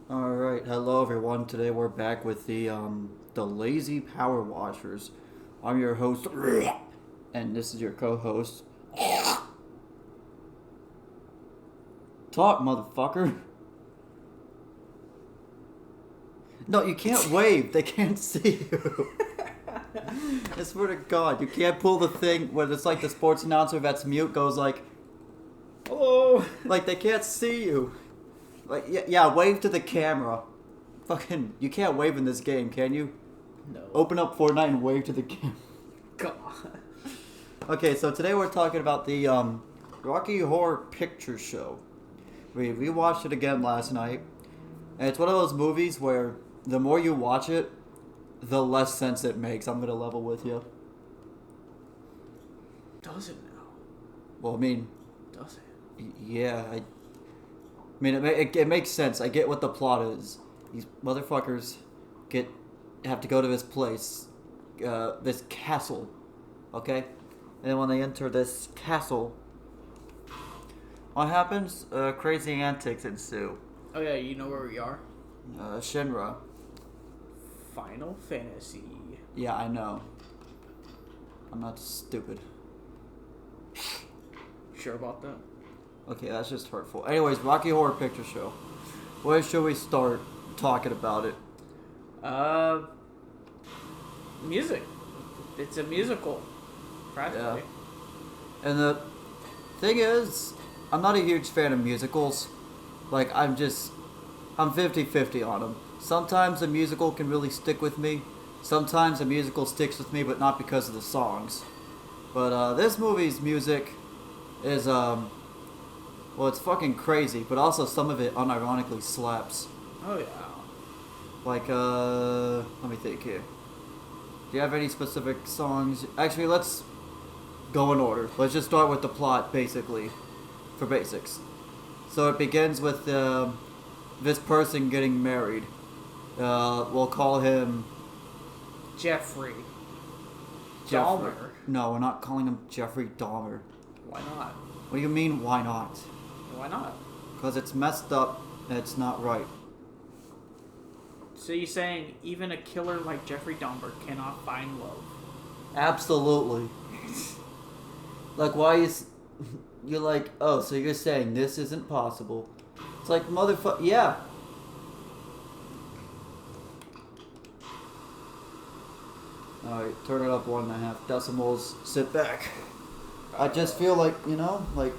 All right, hello everyone. Today we're back with the Lazy Power Washers. I'm your host, and this is your co-host. Talk, motherfucker. No, you can't wave. They can't see you. I swear to God, you can't pull the thing where it's like the sports announcer that's mute goes like, Hello. like they can't see you. Like yeah, wave to the camera. Fucking, you can't wave in this game, can you? No. Open up Fortnite and wave to the camera. God. Okay, so today we're talking about the Rocky Horror Picture Show. We watched it again last night, and it's one of those movies where the more you watch it, the less sense it makes. I'm gonna level with you. Does it now? Well, I mean, Does it? yeah, I mean it makes sense. I get what the plot is. These motherfuckers have to go to this place, this castle, okay? And then when they enter this castle, what happens? Crazy antics ensue. Oh yeah, you know where we are? Shinra. Final Fantasy. Yeah, I know. I'm not stupid. Sure about that? Okay, that's just hurtful. Anyways, Rocky Horror Picture Show. Where should we start talking about it? Music. It's a musical. Practically. And the thing is, I'm not a huge fan of musicals. Like, I'm 50-50 on them. Sometimes a musical can really stick with me. Sometimes a musical sticks with me, but not because of the songs. But this movie's music is, well, it's fucking crazy, but also some of it unironically slaps. Oh yeah. Like, let me think here. Do you have any specific songs? Actually, let's go in order. Let's just start with the plot, basically, for basics. So it begins with this person getting married. We'll call him Jeffrey. Jeffrey. Dahmer. No, we're not calling him Jeffrey Dahmer. Why not? What do you mean, why not? Why not? Because it's messed up and it's not right. So you're saying even a killer like Jeffrey Dahmer cannot find love? Absolutely. Like, why is... You're like, oh, so you're saying this isn't possible. It's like, motherfucker, yeah. Alright, turn it up 1.5 decimals, sit back. I just feel like, like,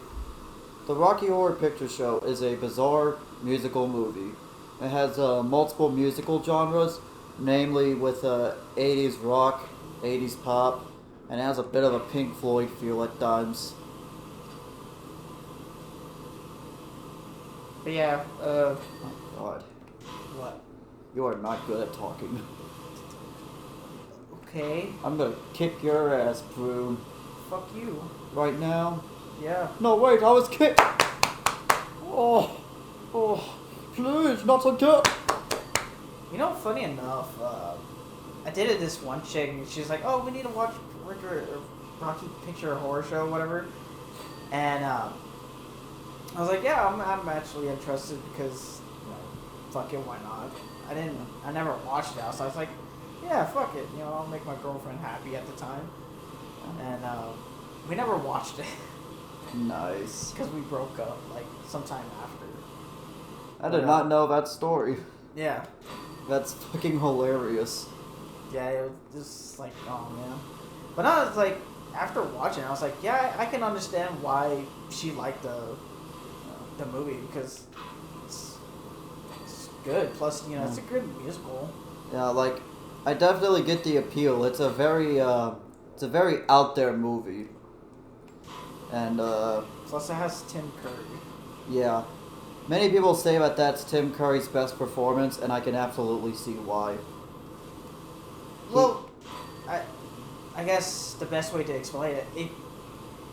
the Rocky Horror Picture Show is a bizarre musical movie. It has multiple musical genres, namely with 80s rock, 80s pop, and it has a bit of a Pink Floyd feel at times. But yeah, Oh my God, what? you are not good at talking. Okay. I'm gonna kick your ass, Broom. Fuck you. Right now? Yeah. No, wait, I was kicked! Oh, please, not again! You know, funny enough, I dated this one chick, and she's like, "Oh, we need to watch Rocky Picture Horror Show, whatever." And I was like, "Yeah, I'm actually interested because, fuck it, why not?" I never watched it, so I was like, "Yeah, fuck it, I'll make my girlfriend happy at the time." And we never watched it Nice. because we broke up like sometime after. I did not know that story. Yeah. That's fucking hilarious. Yeah, it was just like, oh man. But I was like, after watching it, I was like, yeah, I can understand why she liked the movie because it's good. Plus, it's a good musical. Yeah, like, I definitely get the appeal. It's a very out there movie. And, Plus, it has Tim Curry. yeah. Many people say that that's Tim Curry's best performance, and I can absolutely see why. Well, I guess the best way to explain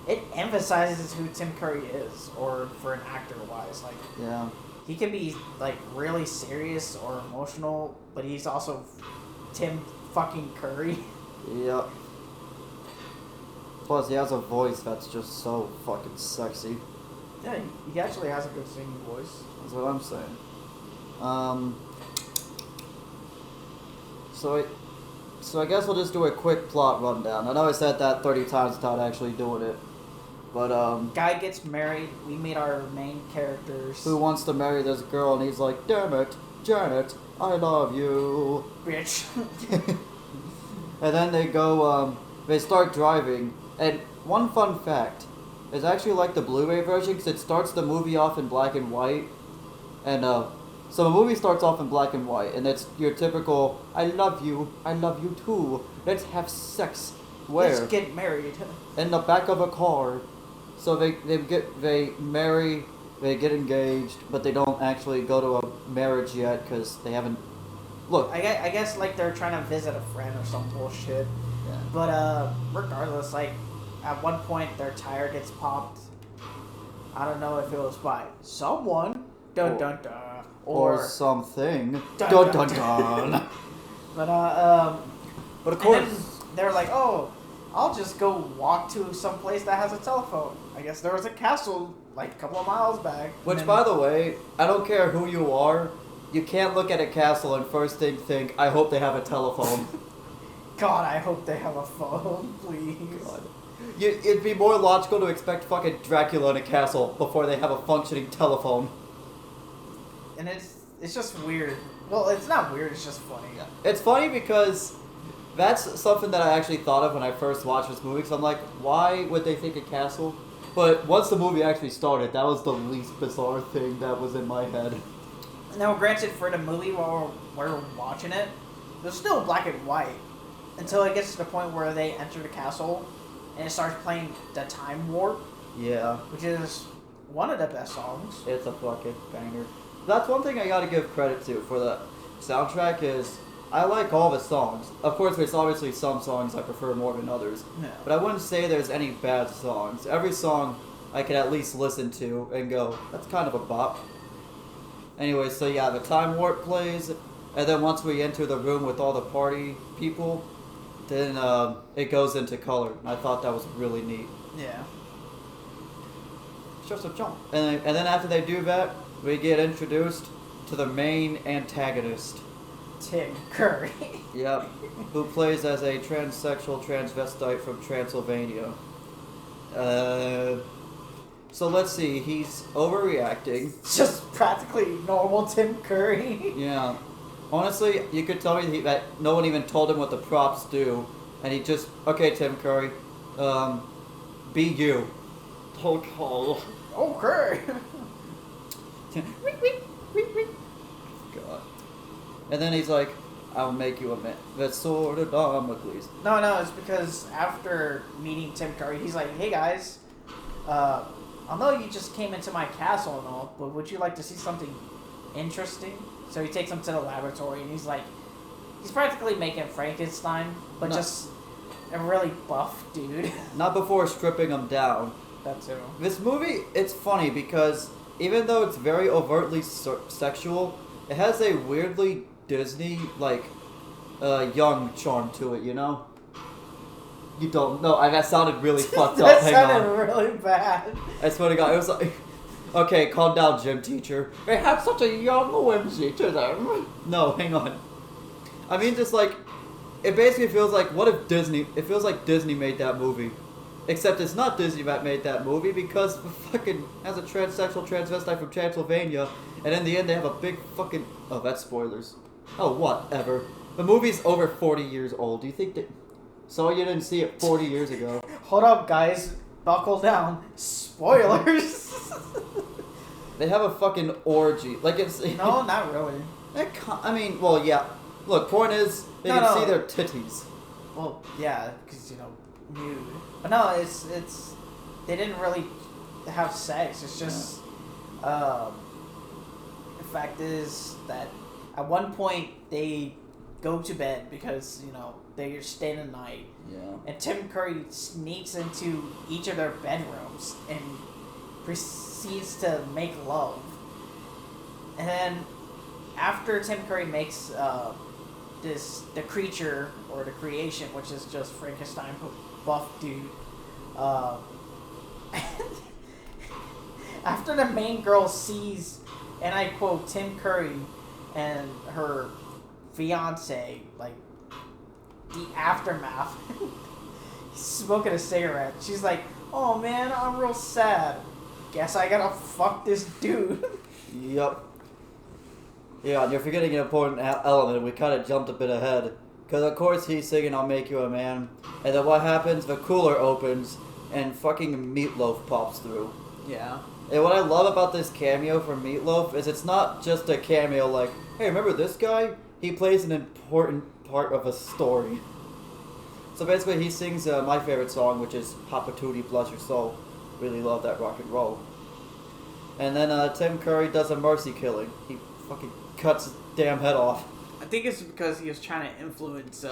it emphasizes who Tim Curry is, or for an actor wise, like Yeah. he can be like really serious or emotional, but he's also Tim fucking Curry. Yeah. Plus, he has a voice that's just so fucking sexy. Yeah, he actually has a good singing voice. That's what I'm saying. Um, so I, so I guess we'll just do a quick plot rundown. I know I said that 30 times without actually doing it, but Guy gets married. We meet our main characters. who wants to marry this girl? And he's like, "Damn it, Janet, I love you." Bitch. And then they go, they start driving. And one fun fact is actually like the Blu-ray version because it starts the movie off in black and white. And so the movie starts off in black and white, and it's your typical "I love you too, let's have sex." Where? Let's get married. In the back of a car. So they marry, they get engaged, but they don't actually go to a marriage yet because they haven't. Look. I guess like they're trying to visit a friend or some bullshit. Yeah. But regardless, like at one point their tire gets popped. I don't know if it was by someone. Dun dun dun. Or something. Dun, Dun dun, dun dun. But But of and course. then they're like, oh, I'll just go walk to some place that has a telephone. I guess there was a castle like a couple of miles back. Which, and by the way, I don't care who you are, you can't look at a castle and first thing think, I hope they have a telephone. God, I hope they have a phone, please. God. It'd be more logical to expect fucking Dracula in a castle before they have a functioning telephone. And it's just weird. Well, it's not weird. It's just funny. It's funny because that's something that I actually thought of when I first watched this movie. Because I'm like, why would they think a castle? But once the movie actually started, that was the least bizarre thing that was in my head. Now, granted, for the movie while we're watching it, there's still black and white until it gets to the point where they enter the castle and it starts playing the Time Warp, Yeah. which is one of the best songs. It's a fucking banger. That's one thing I gotta give credit to for the soundtrack is I like all the songs. Of course, there's obviously some songs I prefer more than others. No. But I wouldn't say there's any bad songs. Every song I can at least listen to and go, that's kind of a bop. Anyway, so yeah, the Time Warp plays, and then once we enter the room with all the party people, then it goes into color. I thought that was really neat. Yeah. It's just a jump. And then after they do that, we get introduced to the main antagonist. Tim Curry. Yep. Who plays as a transsexual transvestite from Transylvania. So let's see, he's overreacting. Just practically normal Tim Curry. Yeah. Honestly, you could tell me that no one even told him what the props do. And he just, okay, Tim Curry, be you. Okay. Okay. God. And then he's like, I'll make you a man. The sword of Damocles. No, it's because after meeting Tim Curry, he's like, hey guys, I know you just came into my castle and all, but would you like to see something interesting? So he takes him to the laboratory and he's like, he's practically making Frankenstein, but No. just a really buff dude. Not before stripping him down. That too. This movie, it's funny because even though it's very overtly sexual, it has a weirdly Disney, like, young charm to it, you know? You don't know. That sounded really fucked up. That Hang sounded on. really bad. I swear to God, it was like... Okay, calm down, gym teacher. They have such a young whimsy to them. No, hang on. I mean, just like... It basically feels like, what if Disney... It feels like Disney made that movie. Except it's not Disney that made that movie because the fucking has a transsexual transvestite from Transylvania, and in the end they have a big fucking... Oh, that's spoilers. Oh, whatever. The movie's over 40 years old. Do you think that... So you didn't see it 40 years ago. Hold up, guys. Buckle down. Spoilers. They have a fucking orgy. Like, it's... No, not really. I mean, well, yeah. Look, point is, they No, can no. see their titties. Well, yeah, because, nude. But no, it's they didn't really have sex. It's just, the fact is that at one point they go to bed because, they're staying the night. Yeah. And Tim Curry sneaks into each of their bedrooms and proceeds to make love. And then after Tim Curry makes the creature or the creation, which is just Frankenstein buff dude, after the main girl sees, and I quote, Tim Curry and her fiance, like, the aftermath, he's smoking a cigarette. She's like, oh man, I'm real sad. Guess I gotta fuck this dude. Yup. Yeah, and you're forgetting an important element. We kind of jumped a bit ahead. Because, of course, he's singing I'll Make You a Man. And then what happens? The cooler opens, and fucking Meatloaf pops through. Yeah. And what I love about this cameo from Meatloaf is it's not just a cameo like, hey, remember this guy? He plays an important part of a story. So basically he sings my favorite song, which is Hot Patootie Bless Your Soul. Really love that rock and roll. And then Tim Curry does a mercy killing. He fucking cuts his damn head off. I think it's because he was trying to influence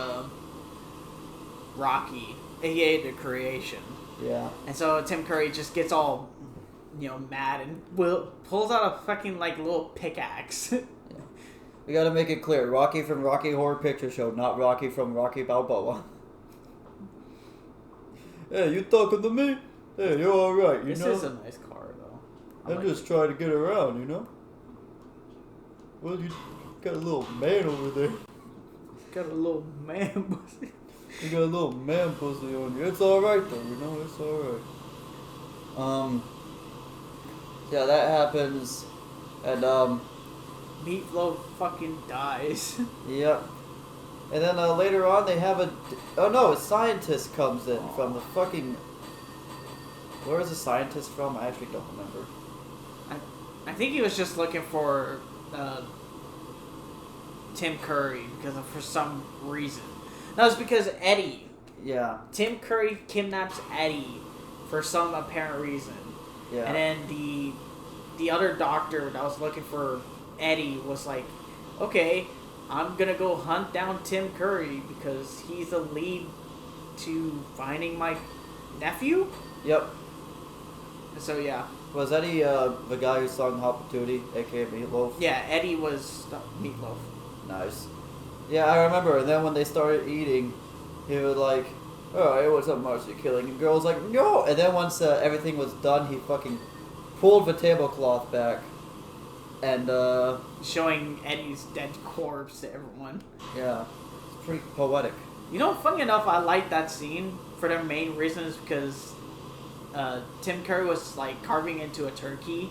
Rocky, aka The Creation. Yeah. And so Tim Curry just gets all, mad and pulls out a fucking, like, little pickaxe. Yeah. We gotta make it clear. Rocky from Rocky Horror Picture Show, not Rocky from Rocky Balboa. Hey, you talking to me? Hey, you're alright, you know? This is a nice car, though. I'm just trying to get around, you know? Well, you got a little man over there. Got a little man pussy. You got a little man pussy on you. It's alright, though, you know? It's alright. Yeah, that happens. And, Meatloaf fucking dies. Yep. And then later on they have a scientist comes in from the fucking... Where is the scientist from? I actually don't remember. I think he was just looking for Tim Curry for some reason. No, it's because Eddie. Yeah. Tim Curry kidnaps Eddie for some apparent reason. Yeah. And then the other doctor that was looking for Eddie was like, okay, I'm gonna go hunt down Tim Curry because he's the lead to finding my nephew. Yep. So yeah. Was Eddie the guy who sung Hot Patootie, aka Meatloaf? Yeah, Eddie was Meatloaf. Nice. Yeah, I remember. And then when they started eating, he was like, "Oh, it was a mercy killing." And the girl was like, "No!" And then once everything was done, he fucking pulled the tablecloth back. And, showing Eddie's dead corpse to everyone. Yeah. It's pretty poetic. You know, funny enough, I like that scene for the main reason is because Tim Curry was, like, carving into a turkey.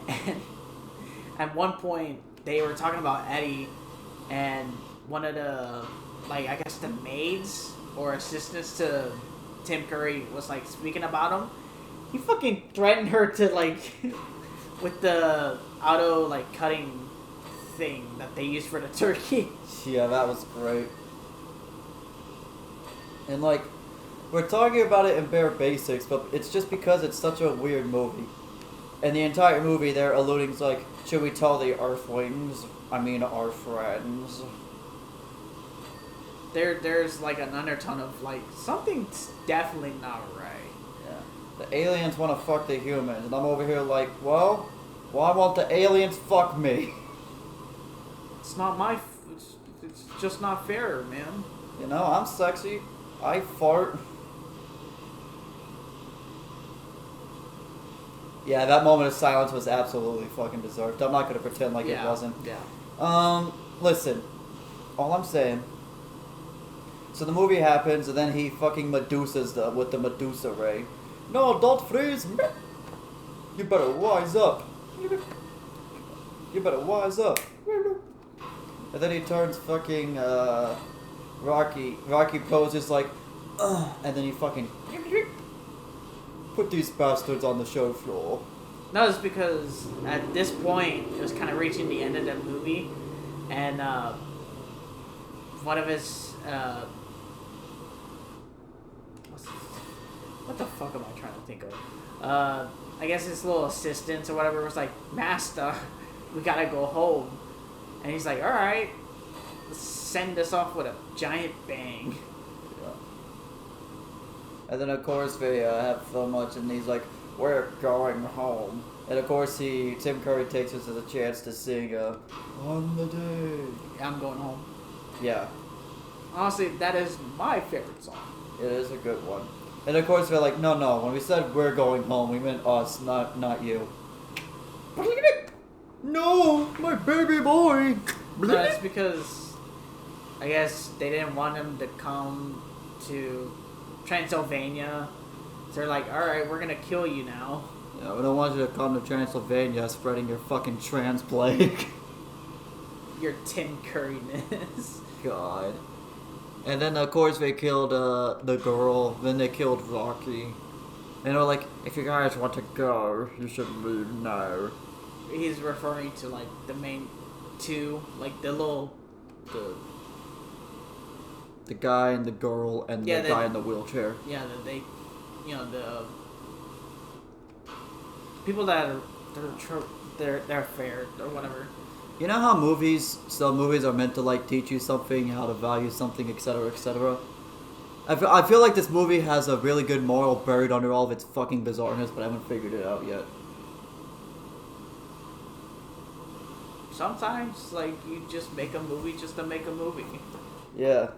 And at one point, they were talking about Eddie, and one of the, like, I guess the maids or assistants to Tim Curry was, like, speaking about him. He fucking threatened her to, like... with the auto, like, cutting thing that they use for the turkey. Yeah, that was great. And, like, we're talking about it in bare basics, but it's just because it's such a weird movie. And the entire movie, they're alluding to, like, should we tell the Earthlings? I mean, our friends. There's, like, an undertone of, like, something's definitely not right. The aliens want to fuck the humans, and I'm over here like, well, why won't the aliens fuck me? It's not my... It's just not fair, man. You know, I'm sexy. I fart. Yeah, that moment of silence was absolutely fucking deserved. I'm not going to pretend like it wasn't. Yeah. Listen. All I'm saying... So the movie happens, and then he fucking Medusas with the Medusa ray. No, don't freeze! You better wise up. You better wise up. And then he turns fucking, Rocky. Rocky poses like, and then he fucking put these bastards on the show floor. No, it's because at this point, it was kind of reaching the end of the movie, and, one of his, what the fuck am I trying to think of? I guess his little assistants or whatever was like, Master, we gotta go home. And he's like, alright, let's send us off with a giant bang. Yeah. And then of course they have so much and he's like, we're going home. And of course Tim Curry takes this as a chance to sing On the Day. Yeah, I'm going home. Yeah. Honestly, that is my favorite song. It is a good one. And of course they're like, no, when we said we're going home, we meant us, not you. No, my baby boy. That's because I guess they didn't want him to come to Transylvania. So they're like, alright, we're gonna kill you now. Yeah, we don't want you to come to Transylvania spreading your fucking trans plague. Your Tim Curryness. God. And then of course they killed the girl. Then they killed Rocky. And they're like, if you guys want to go, you should leave now. He's referring to like the main two, like the guy and the girl and Yeah, the guy in the wheelchair. yeah, they, you know, the people that are they're fair or whatever. You know how some movies are meant to like teach you something, how to value something, etc., etc. I feel like this movie has a really good moral buried under all of its fucking bizarreness, but I haven't figured it out yet. Sometimes, like, you just make a movie just to make a movie. Yeah.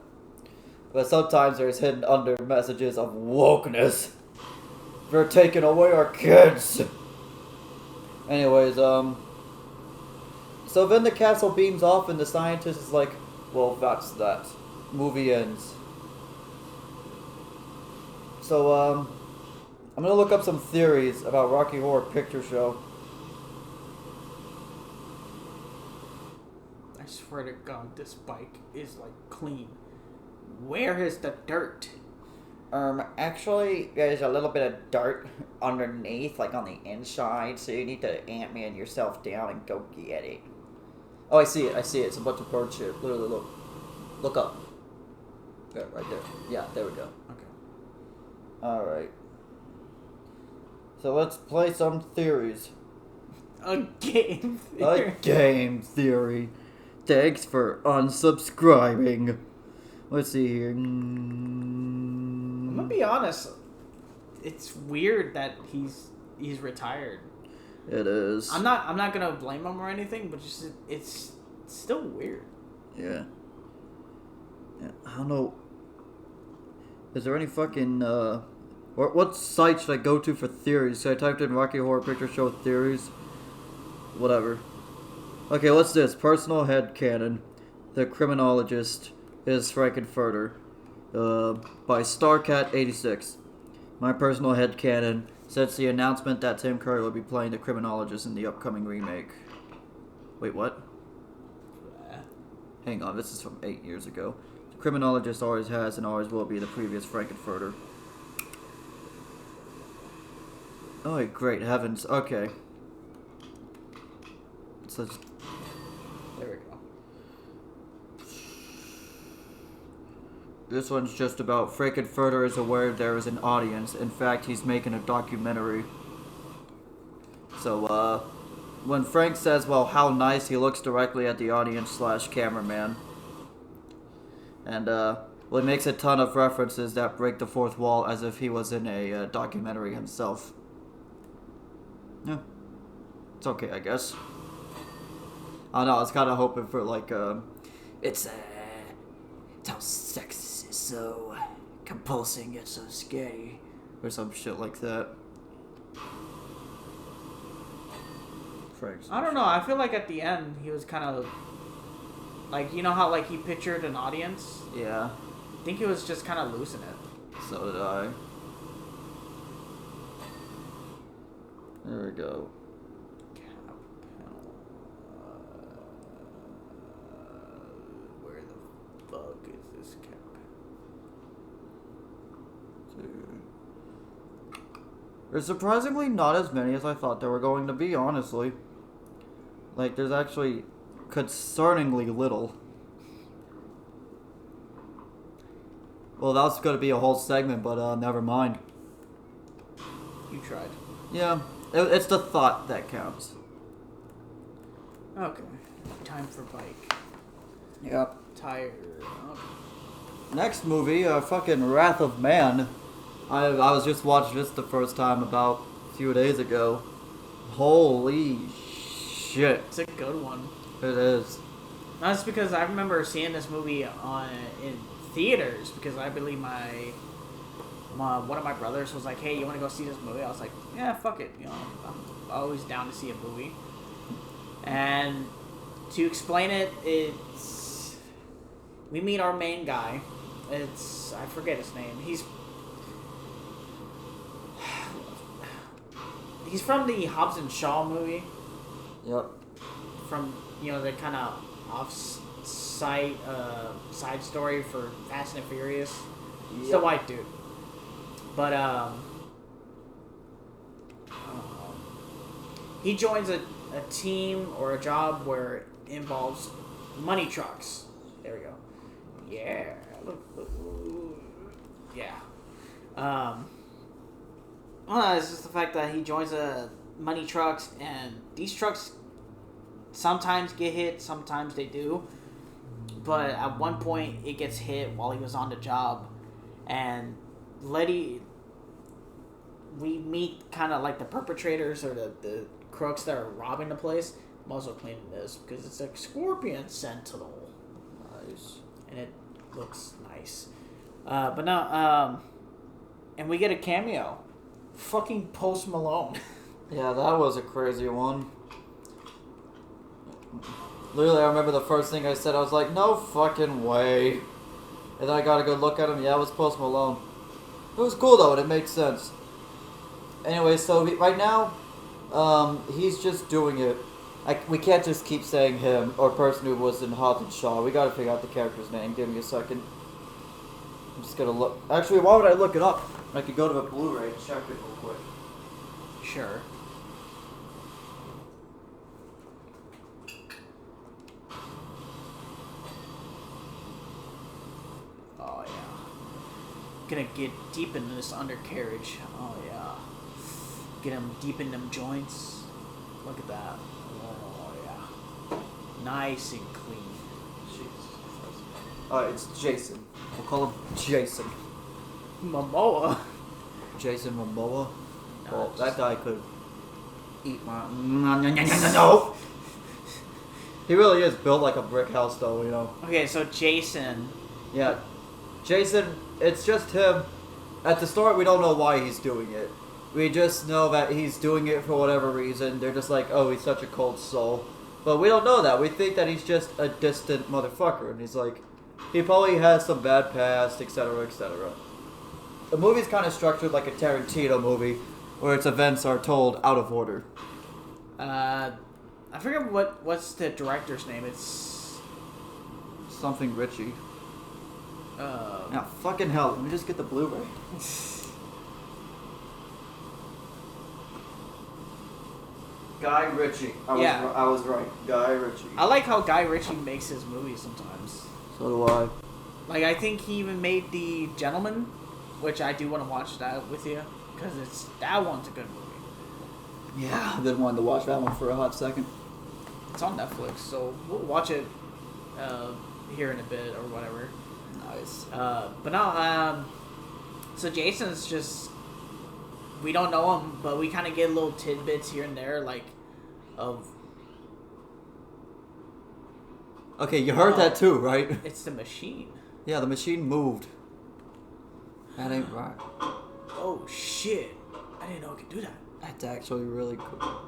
But sometimes there's hidden under messages of wokeness. They're taking away our kids. Anyways, so then the castle beams off and the scientist is like, well, that's that. Movie ends. So, I'm gonna look up some theories about Rocky Horror Picture Show. I swear to God, this bike is, like, clean. Where is the dirt? Actually, there's a little bit of dirt underneath, like on the inside, so you need to Ant-Man yourself down and go get it. Oh, I see it. It's a bunch of bird shit. Literally, look. Look up. There, right there. Yeah, there we go. Okay. Alright. So let's play some theories. A game A theory. game theory. Thanks for unsubscribing. Let's see here. I'm gonna be honest. It's weird that he's retired. It is. I'm not gonna blame him or anything, but just it's still weird. Yeah. I don't know. Is there any fucking what site should I go to for theories? So I typed in Rocky Horror Picture Show theories. Whatever. Okay, what's this? Personal headcanon. The criminologist is Frankenfurter. By Starcat86. My personal headcanon since the announcement that Tim Curry will be playing the criminologist in the upcoming remake. Wait, what? Hang on, this is from 8 years ago. The criminologist always has and always will be the previous Frankenfurter. Oh, great heavens. Okay. So just... There we go. This one's just about Frankenfurter is aware there is an audience. In fact, he's making a documentary. So, when Frank says, well, how nice, he looks directly at the audience / cameraman. And, well, he makes a ton of references that break the fourth wall as if he was in a documentary himself. Yeah. It's okay, I guess. I don't know, I was kind of hoping for, like, it's how sex is so compulsing yet so scary. Or some shit like that. Frank's I don't know. I feel like at the end he was kind of like, you know how like he pictured an audience. Yeah, I think he was just kind of losing it. so did I. There we go. Where the fuck is this cap? There's surprisingly not as many as I thought there were going to be, honestly. Like, there's actually concerningly little. Well, that was going to be a whole segment, but never mind. You tried. Yeah, it's the thought that counts. Okay. Time for bike. Yep. Tire. Okay. Next movie, fucking Wrath of Man. I was just watching this the first time about a few days ago. Holy shit. It's a good one. It is. That's because I remember seeing this movie in theaters because I believe one of my brothers was like, "Hey, you want to go see this movie?" I was like, "Yeah, fuck it. You know, I'm always down to see a movie." And to explain it, we meet our main guy. I forget his name. He's from the Hobbs and Shaw movie. Yep. From the kind of off-site side story for Fast and Furious. Yep. He's a white dude, but he joins a team or a job where it involves money trucks. There we go. Yeah. Yeah. Well, it's just the fact that he joins money trucks, and these trucks sometimes get hit, sometimes they do. But at one point, it gets hit while he was on the job, and we meet kind of like the perpetrators or the crooks that are robbing the place. I'm also cleaning this because it's a Scorpion Sentinel. Nice. And it looks nice. But no, and we get a cameo. Fucking Post Malone. Yeah, that was a crazy one. Literally, I remember the first thing I said, I was like, no fucking way. And then I got a good look at him. Yeah, it was Post Malone. It was cool though, and it made sense. Anyway, so right now, he's just doing it. We can't just keep saying him or person who was in Hobbs and Shaw. We gotta figure out the character's name. Give me a second. I'm just gonna look. Actually, why would I look it up? I could go to the Blu-ray and check it real quick. Sure. Oh yeah. Gonna get deep into this undercarriage. Oh yeah. Get him deep in them joints. Look at that. Oh yeah. Nice and clean. Jesus Christ. It's Jason. We'll call him Jason. Momoa. Jason Momoa. No, Well, that guy could eat my. No. He really is built like a brick house, though. You know. Okay, so Jason. Yeah, Jason. It's just him. At the start, we don't know why he's doing it. We just know that he's doing it for whatever reason. They're just like, oh, he's such a cold soul. But we don't know that. We think that he's just a distant motherfucker, and he's like, he probably has some bad past, etc., etc. The movie's kind of structured like a Tarantino movie, where its events are told out of order. I forget what's the director's name. It's Something Richie. Now, fucking hell, let me just get the Blu-ray. Guy Ritchie. I was right. Guy Ritchie. I like how Guy Ritchie makes his movies sometimes. So do I. Like, I think he even made The Gentleman, which I do want to watch that with you, because that one's a good movie. Yeah, I've been wanting to watch that one for a hot second. It's on Netflix, so we'll watch it here in a bit or whatever. Nice. But no, so Jason's just, we don't know him, but we kind of get little tidbits here and there, like, of... Okay, you heard that too, right? It's the machine. Yeah, the machine moved. That ain't right. Oh, shit. I didn't know it could do that. That's actually really cool.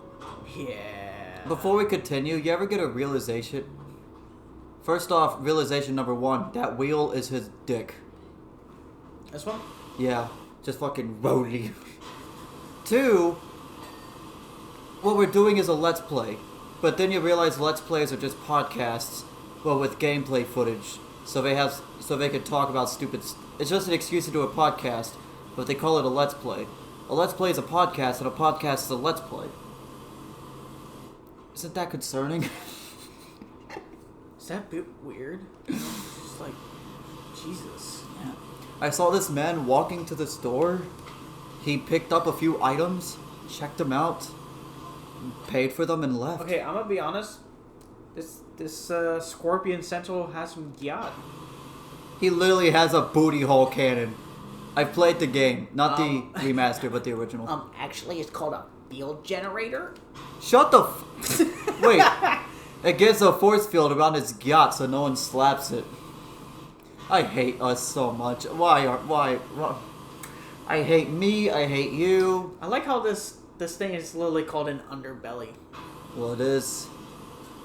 Yeah. Before we continue, you ever get a realization? First off, realization number one, that wheel is his dick. This one? Yeah, just fucking roadie. 2, what we're doing is a Let's Play. But then you realize Let's Plays are just podcasts, but with gameplay footage. So they can talk about stupid... It's just an excuse to do a podcast, but they call it a Let's Play. A Let's Play is a podcast, and a podcast is a Let's Play. Isn't that concerning? Is that a bit weird? It's like, Jesus. Yeah. I saw this man walking to the store. He picked up a few items, checked them out, paid for them, and left. Okay, I'm gonna be honest. This Scorpion Sentinel has some gyat. He literally has a booty hole cannon. I've played the game, not the remaster, but the original. Actually, it's called a field generator. Shut the Wait. It gives a force field around his yacht so no one slaps it. I hate us so much. Why? I hate me, I hate you. I like how this thing is literally called an underbelly. Well, it is.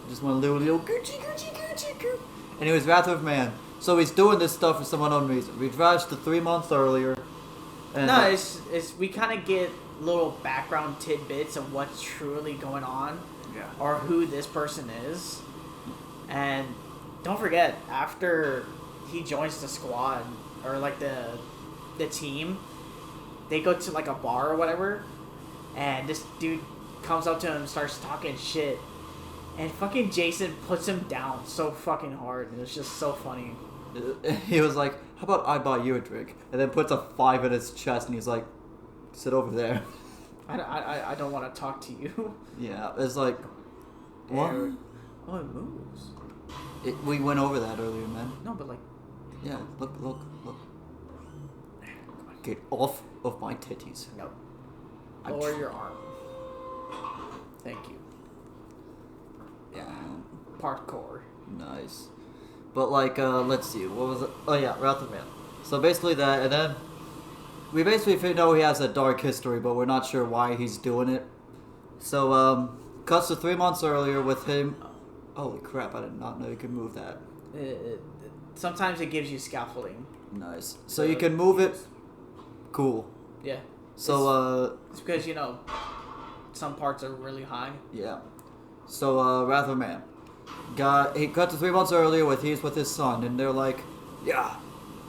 Just want to little Gucci, Gucci, Gucci, Gucci. And he was Wrath of Man. So he's doing this stuff for some unknown reason. We crashed to 3 months earlier. And No, it's we kind of get little background tidbits of what's truly going on, yeah. or who this person is. And don't forget, after he joins the squad or like the team, they go to like a bar or whatever, and this dude comes up to him and starts talking shit, and fucking Jason puts him down so fucking hard. It was just so funny. He was like, "How about I buy you a drink?" And then puts a 5 in his chest, and he's like, "Sit over there." I don't want to talk to you. Yeah, it's like, what? Oh, it moves. We went over that earlier, man. No, but like, Yeah, look. Get off of my titties. no. I'm Lower tr- your arm. Thank you. Yeah. Um, Parkour. Nice. But like, let's see, what was it? Oh yeah, Wrath of Man. So basically that, and then we basically know he has a dark history, but we're not sure why he's doing it. So, cuts to 3 months earlier with him. Holy crap, I did not know you could move that. Sometimes it gives you scaffolding. Nice. So you can move it. Cool. Yeah. So, It's because, you know, some parts are really high. yeah. So, Wrath of Man. He cut to 3 months earlier he's with his son, and they're like, yeah.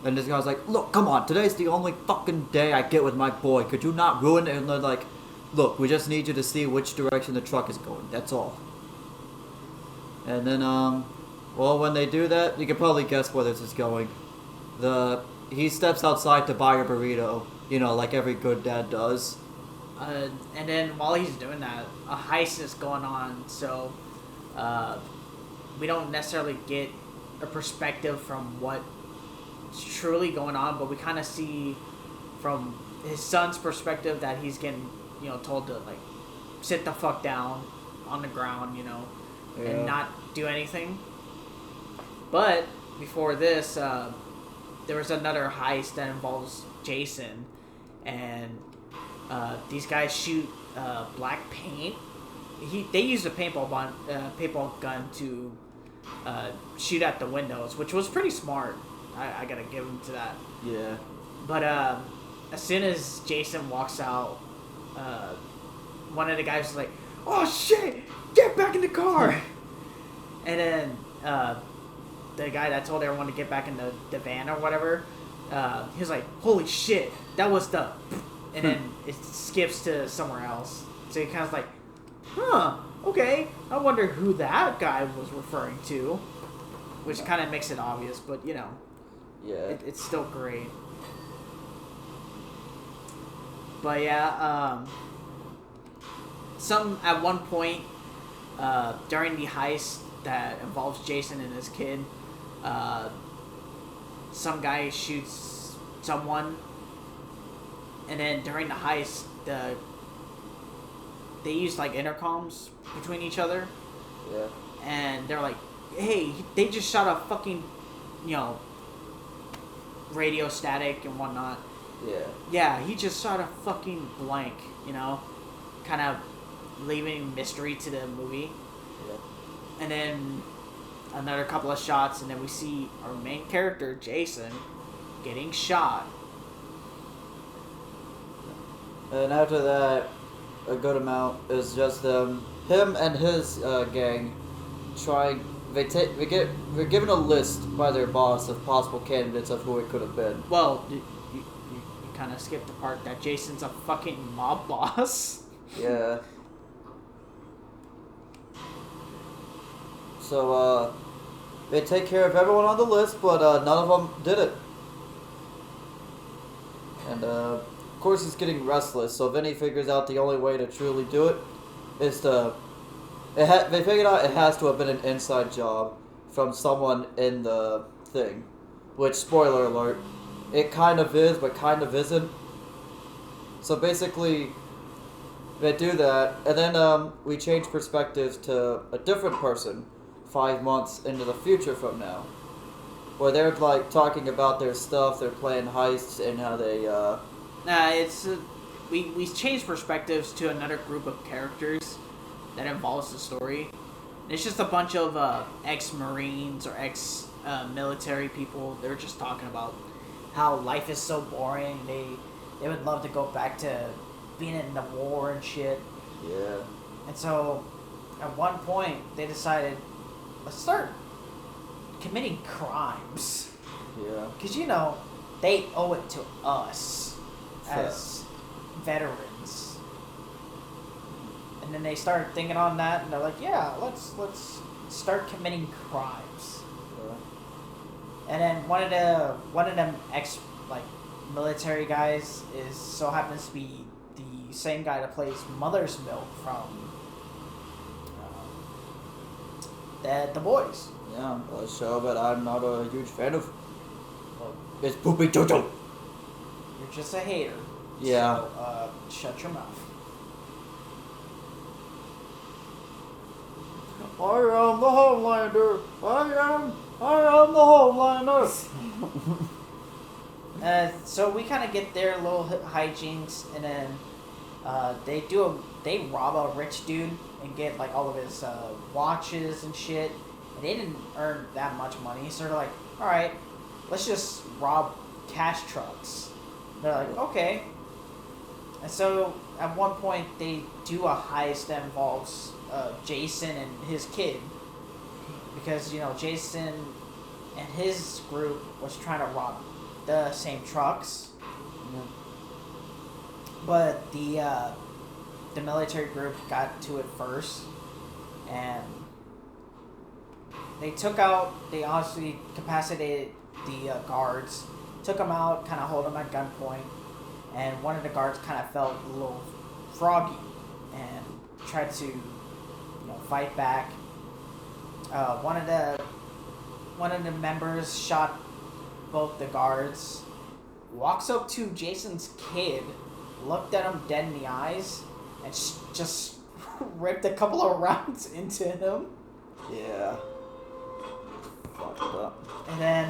And this guy's like, look, come on, today's the only fucking day I get with my boy. Could you not ruin it? And they're like, look, we just need you to see which direction the truck is going. That's all. And then, well, when they do that, you can probably guess where this is going. He steps outside to buy a burrito, you know, like every good dad does. And then while he's doing that, a heist is going on, so we don't necessarily get a perspective from what's truly going on, but we kind of see from his son's perspective that he's getting, you know, told to, like, sit the fuck down on the ground, you know, and not do anything. But before this, there was another heist that involves Jason, and these guys shoot black paint. They used a paintball gun to shoot at the windows, which was pretty smart. I gotta give him to that. Yeah. But as soon as Jason walks out, one of the guys is like, "Oh shit! Get back in the car!" And then the guy that told everyone to get back in the van or whatever, he was like, "Holy shit! That was the..." And then it skips to somewhere else. So he kind of like, "Huh? Okay. I wonder who that guy was referring to," which kind of makes it obvious, but you know. Yeah. It's still great. But yeah, at one point during the heist that involves Jason and his kid, some guy shoots someone, and then during the heist, they use like intercoms between each other, Yeah. and they're like, "Hey, they just shot a fucking, you know, radio static and whatnot." Yeah. Yeah, he just shot a fucking blank, you know, kind of leaving mystery to the movie. Yeah. And then another couple of shots, and then we see our main character, Jason, getting shot. And after that, a good amount is just him and his gang trying. We're given a list by their boss of possible candidates of who it could have been. Well, you kind of skipped the part that Jason's a fucking mob boss. Yeah. So, they take care of everyone on the list, but none of them did it. And, of course he's getting restless, so Vinny figures out the only way to truly do it is to... they figured out it has to have been an inside job from someone in the thing. Which, spoiler alert, it kind of is, but kind of isn't. So basically, they do that, and then we change perspectives to a different person 5 months into the future from now. Where they're, like, talking about their stuff, they're playing heists, and how they, we change perspectives to another group of characters that involves the story. It's just a bunch of ex-Marines or ex-military people. They're just talking about how life is so boring. They would love to go back to being in the war and shit. Yeah. And so, at one point, they decided, let's start committing crimes. Yeah. Because, you know, they owe it to us as veterans. And then they started thinking on that, and they're like, yeah, let's start committing crimes. Yeah. And then one of them military guys happens to be the same guy that plays Mother's Milk from the Boys. Yeah, a show that I'm not a huge fan of. It's Poopy Jojo. You're just a hater. Yeah. So, shut your mouth. I am the Homelander. I am the Homelander. So we kind of get their little hijinks, and then they rob a rich dude and get like all of his watches and shit. And they didn't earn that much money, so they're like, all right, let's just rob cash trucks. They're like, okay. And so at one point they do a heist that involves Jason and his kid, because you know Jason and his group was trying to rob the same trucks, but the military group got to it first, and they honestly capacitated the guards, took them out, kind of hold them at gunpoint, and one of the guards kind of felt a little froggy and tried to fight back. One of the members shot both the guards, walks up to Jason's kid, looked at him dead in the eyes, and just ripped a couple of rounds into him. Yeah. Fucked up. And then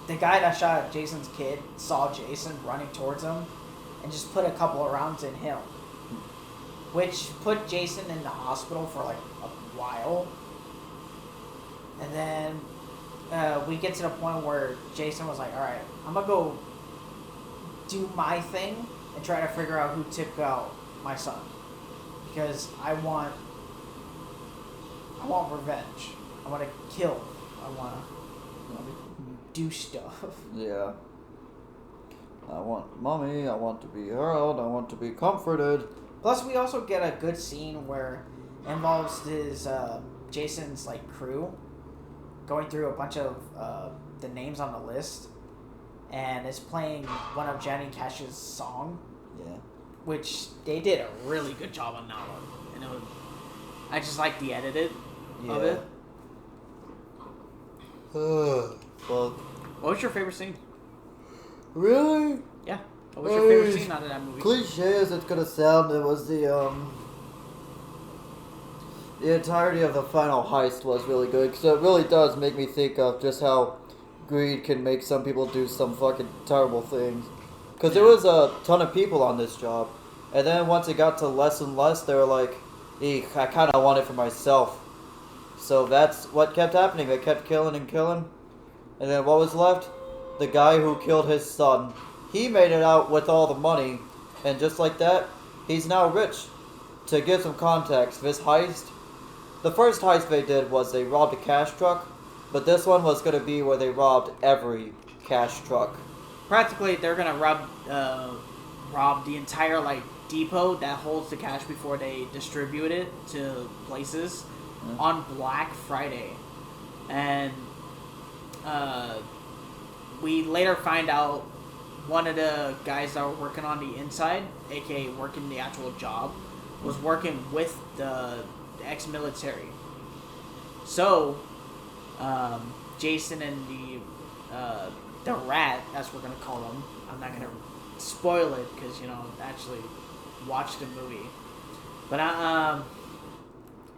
the guy that shot at Jason's kid saw Jason running towards him and just put a couple of rounds in him, which put Jason in the hospital for like a while. And then we get to the point where Jason was like, alright, I'm gonna go do my thing and try to figure out who took out my son, because I want revenge. I want to kill. I want to do stuff. Yeah. I want mommy, I want to be held, I want to be comforted. Plus, we also get a good scene where it involves his Jason's like crew going through a bunch of the names on the list, and it's playing one of Johnny Cash's song. Yeah. Which they did a really good job on that one, and I just like the edited of it. Fuck. What was your favorite scene? Really? Yeah. What was your favorite scene out of that movie? Cliche as it's gonna sound, it was the entirety of the final heist was really good, because it really does make me think of just how greed can make some people do some fucking terrible things. Because there was a ton of people on this job, and then once it got to less and less, they were like, eek, I kind of want it for myself. So that's what kept happening. They kept killing and killing. And then what was left? The guy who killed his son. He made it out with all the money, and just like that, he's now rich. To give some context, this heist, the first heist they did was they robbed a cash truck, but this one was going to be where they robbed every cash truck. Practically, they're gonna rob the entire like depot that holds the cash before they distribute it to places on Black Friday, and we later find out one of the guys that were working on the inside, aka working the actual job, was working with the ex-military. So Jason and the rat, as we're gonna call him. I'm not gonna spoil it because actually watch the movie. But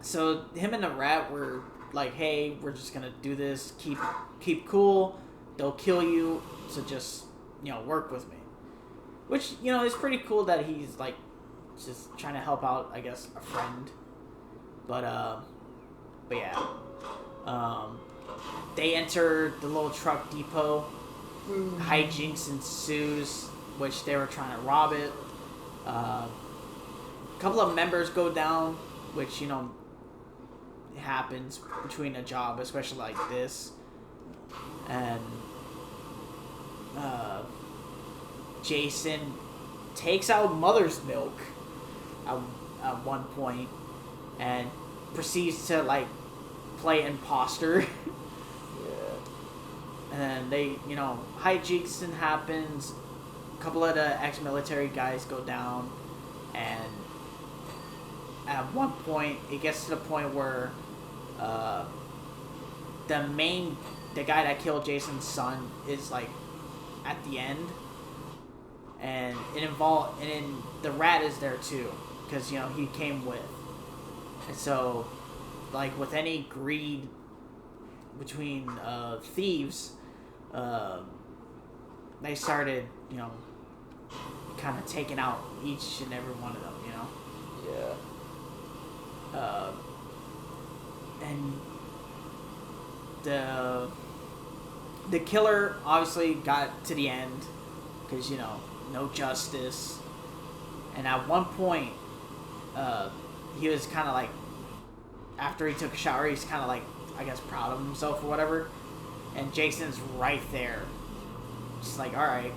so him and the rat were like, hey, we're just gonna do this. Keep cool. They'll kill you. So just work with me. Which is pretty cool that he's like just trying to help out, I guess, a friend. But But yeah. They enter the little truck depot. Hijinks ensues, which they were trying to rob it. A couple of members go down, which, happens between a job, especially like this. And Jason takes out Mother's Milk at one point and proceeds to like play imposter. And then they, hijinks happens. A couple of the ex-military guys go down, and at one point it gets to the point where the guy that killed Jason's son is like at the end, and the rat is there too, because he came with, and so like with any greed between thieves, they started kind of taking out each and every one of them, and the killer obviously got to the end because no justice, and at one point he was kind of like, after he took a shower, he's kind of like, I guess, proud of himself or whatever, and Jason's right there, just like, all right,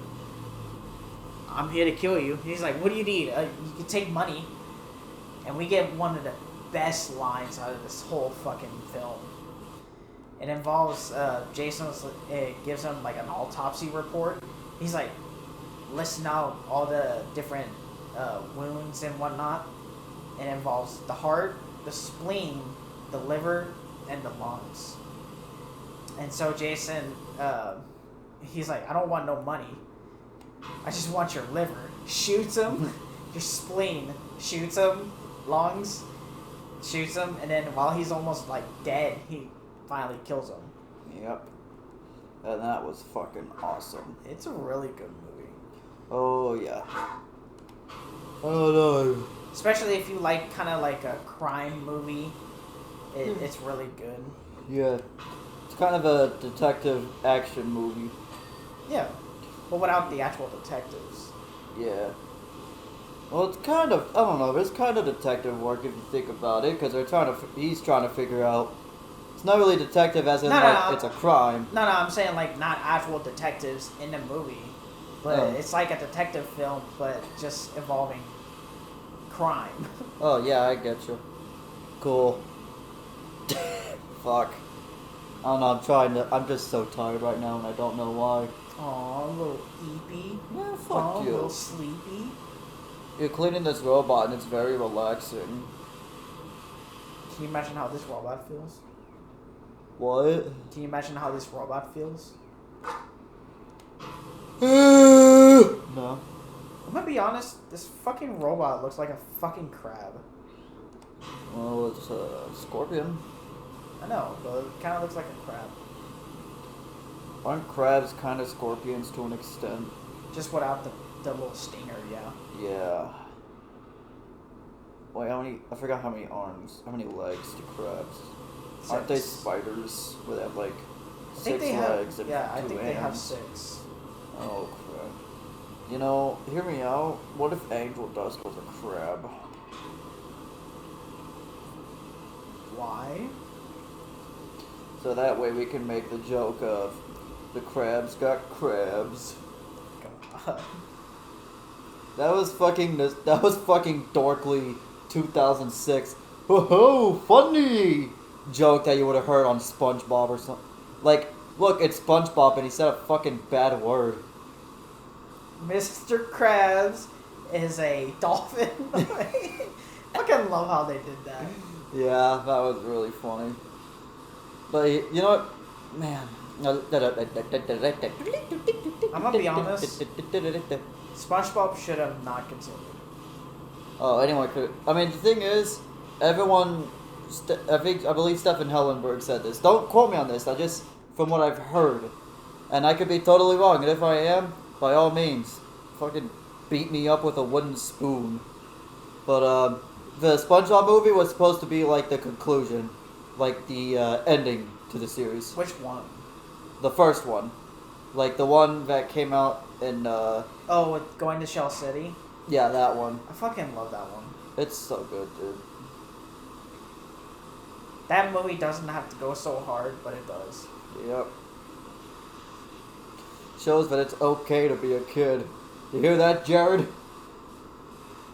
I'm here to kill you. He's like, what do you need? You can take money. And we get one of the best lines out of this whole fucking film. It involves Jason. It gives him like an autopsy report. He's like listing out all the different wounds and whatnot. It involves the heart, the spleen, the liver, and the lungs. And so Jason, he's like, I don't want no money. I just want your liver. Shoots him. Your spleen. Shoots him. Lungs. Shoots him. And then while he's almost like dead, he finally kills him. Yep. And that was fucking awesome. It's a really good movie. Oh, yeah. Oh, no. Especially if you like kind of like a crime movie. It's really good. Yeah. It's kind of a detective action movie. Yeah. But without the actual detectives. Yeah. Well, it's kind of, I don't know, it's kind of detective work if you think about it, because he's trying to figure out, it's not really detective as in, it's a crime. No, I'm saying, like, not actual detectives in the movie, but it's like a detective film, but just involving crime. Oh, yeah, I get you. Cool. Fuck. I don't know, I'm just so tired right now, and I don't know why. Aw, a little eepy. Yeah, fuck you. A little sleepy. You're cleaning this robot and it's very relaxing. Can you imagine how this robot feels? What? Can you imagine how this robot feels? No. I'm gonna be honest, this fucking robot looks like a fucking crab. Well, it's a scorpion. I know, but it kind of looks like a crab. Aren't crabs kind of scorpions to an extent? Just without the little stinger, yeah. Yeah. Wait, I forgot how many legs do crabs? 6. Aren't they spiders where they have like 6 legs and 2 I think they have hands? 6. Oh, crap. Hear me out. What if Angel Dust was a crab? Why? So that way we can make the joke of the crabs got crabs. God. That was fucking dorkly 2006. Whoa, funny joke that you would have heard on SpongeBob or something. Like, look, it's SpongeBob and he said a fucking bad word. Mr. Krabs is a dolphin. I fucking love how they did that. Yeah, that was really funny. But you know what? Man. I'm gonna be honest. SpongeBob should have not continued. Oh, anyone could. I mean, the thing is, everyone. I believe Stephen Hellenberg said this. Don't quote me on this. I just from what I've heard, and I could be totally wrong. And if I am, by all means, fucking beat me up with a wooden spoon. But the SpongeBob movie was supposed to be like the conclusion, like the ending to the series. Which one? The first one, like the one that came out in. Oh, with going to Shell City. Yeah, that one. I fucking love that one. It's so good, dude. That movie doesn't have to go so hard, but it does. Yep. Shows that it's okay to be a kid. You hear that, Jared?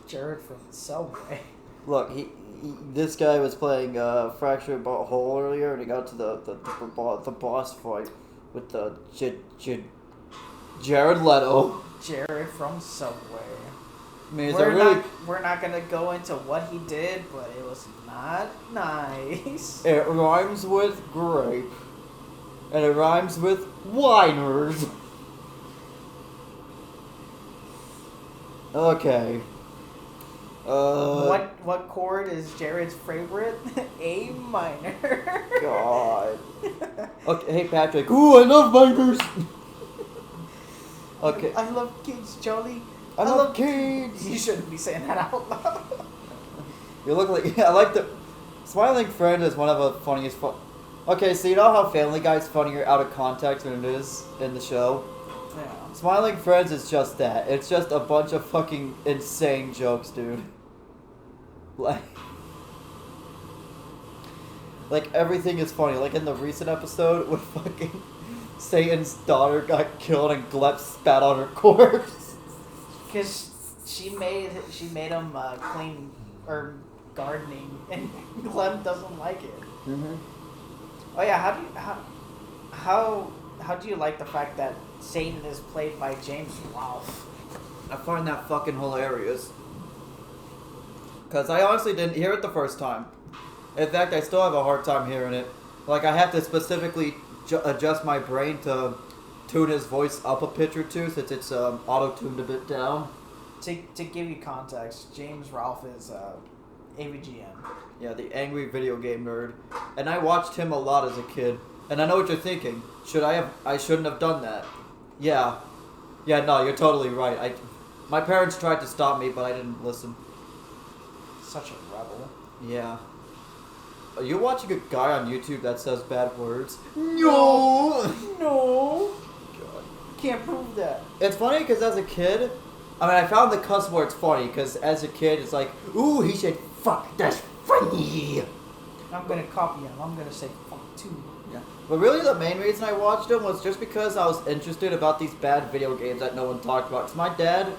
Jared from Subway. Look, this guy was playing Fractured But Whole earlier, and he got to the boss fight with the Jared Leto. Jared from Subway. I mean, really... we're not gonna go into what he did, but it was not nice. It rhymes with grape, and it rhymes with whiners. Okay. What chord is Jared's favorite? A minor. God. Okay, hey Patrick. Ooh, I love minors. Okay. I love kids, Jolly. I love kids. You shouldn't be saying that out loud. You look like... I like the... Smiling Friend is one of the funniest... Okay, so you know how Family Guy's funnier out of context than it is in the show? Yeah. Smiling Friends is just that. It's just a bunch of fucking insane jokes, dude. Like everything is funny. Like in the recent episode where fucking Satan's daughter got killed and Gleb spat on her corpse. Because she made him clean or gardening, and Gleb doesn't like it. Mm-hmm. Oh yeah, how do you like the fact that Satan is played by James Rolfe? I find that fucking hilarious. Because I honestly didn't hear it the first time. In fact, I still have a hard time hearing it. Like, I have to specifically adjust my brain to tune his voice up a pitch or two, since it's auto-tuned a bit down. To give you context, James Rolfe is AVGN. Yeah, the angry video game nerd. And I watched him a lot as a kid. And I know what you're thinking. I shouldn't have done that. Yeah. Yeah, no, you're totally right. My parents tried to stop me, but I didn't listen. Such a rebel. Yeah. Are you watching a guy on YouTube that says bad words? No! No! God. Can't prove that. It's funny because as a kid, I mean, I found the cuss words funny because as a kid, it's like, ooh, he said fuck, that's funny. I'm gonna copy him. I'm gonna say fuck too. Yeah. But really the main reason I watched him was just because I was interested about these bad video games that no one talked about. Because my dad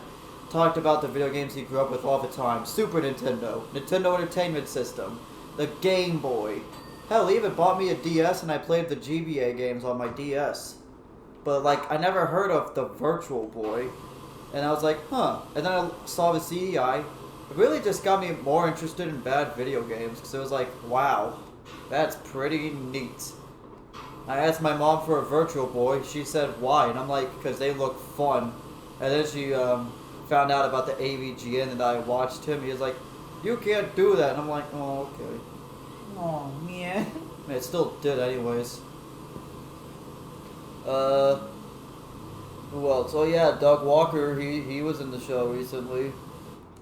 talked about the video games he grew up with all the time. Super Nintendo, Nintendo Entertainment System, the Game Boy. Hell, he even bought me a DS and I played the GBA games on my DS. But, like, I never heard of the Virtual Boy. And I was like, huh. And then I saw the CEI. It really just got me more interested in bad video games. Because it was like, wow, that's pretty neat. I asked my mom for a Virtual Boy. She said, why? And I'm like, because they look fun. And then she found out about the AVGN and I watched him. He was like, you can't do that. And I'm like, oh, okay. Oh, man. I mean, it still did anyways. Who else? Oh yeah, Doug Walker, he was in the show recently.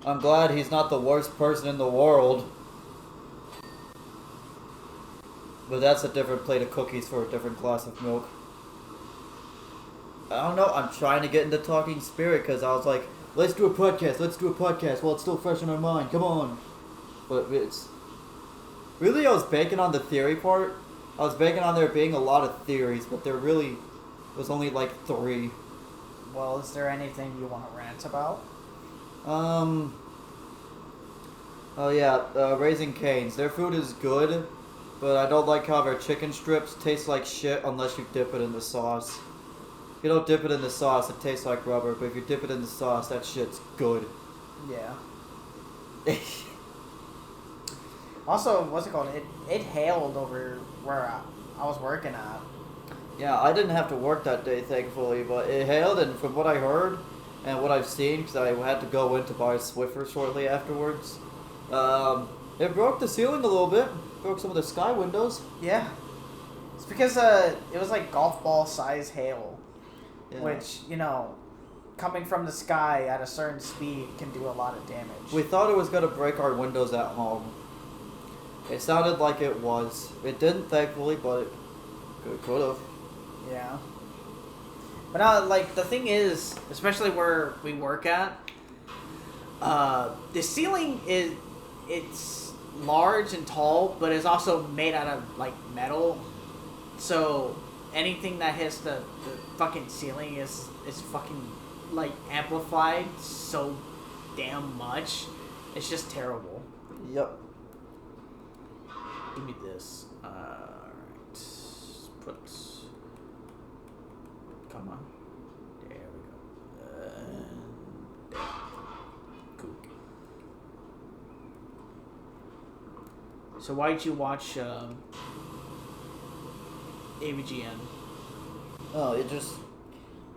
I'm glad he's not the worst person in the world. But that's a different plate of cookies for a different glass of milk. I don't know, I'm trying to get into Talking Spirit because I was like, let's do a podcast while it's still fresh in our mind, come on. But it's... Really, I was banking on the theory part. I was banking on there being a lot of theories, but there really was only like 3. Well, is there anything you want to rant about? Oh yeah, Raising Cane's. Their food is good, but I don't like how their chicken strips taste like shit unless you dip it in the sauce. If you don't dip it in the sauce, it tastes like rubber, but if you dip it in the sauce, that shit's good. Yeah. Also, what's it called? It hailed over where I was working at. Yeah, I didn't have to work that day, thankfully, but it hailed, and from what I heard and what I've seen, because I had to go in to buy a Swiffer shortly afterwards, it broke the ceiling a little bit, broke some of the sky windows. Yeah. It's because it was like golf ball size hail, Yeah. which, you know, coming from the sky at a certain speed can do a lot of damage. We thought it was going to break our windows at home. It sounded like it was. It didn't, thankfully, but it could have. Yeah. But like the thing is, especially where we work at, the ceiling it's large and tall, but it's also made out of like metal. So anything that hits the fucking ceiling is fucking like amplified so damn much. It's just terrible. Yep. Give me this. Alright. Put. Come on. There we go. There. Cool. So why did you watch AVGN? Oh, it just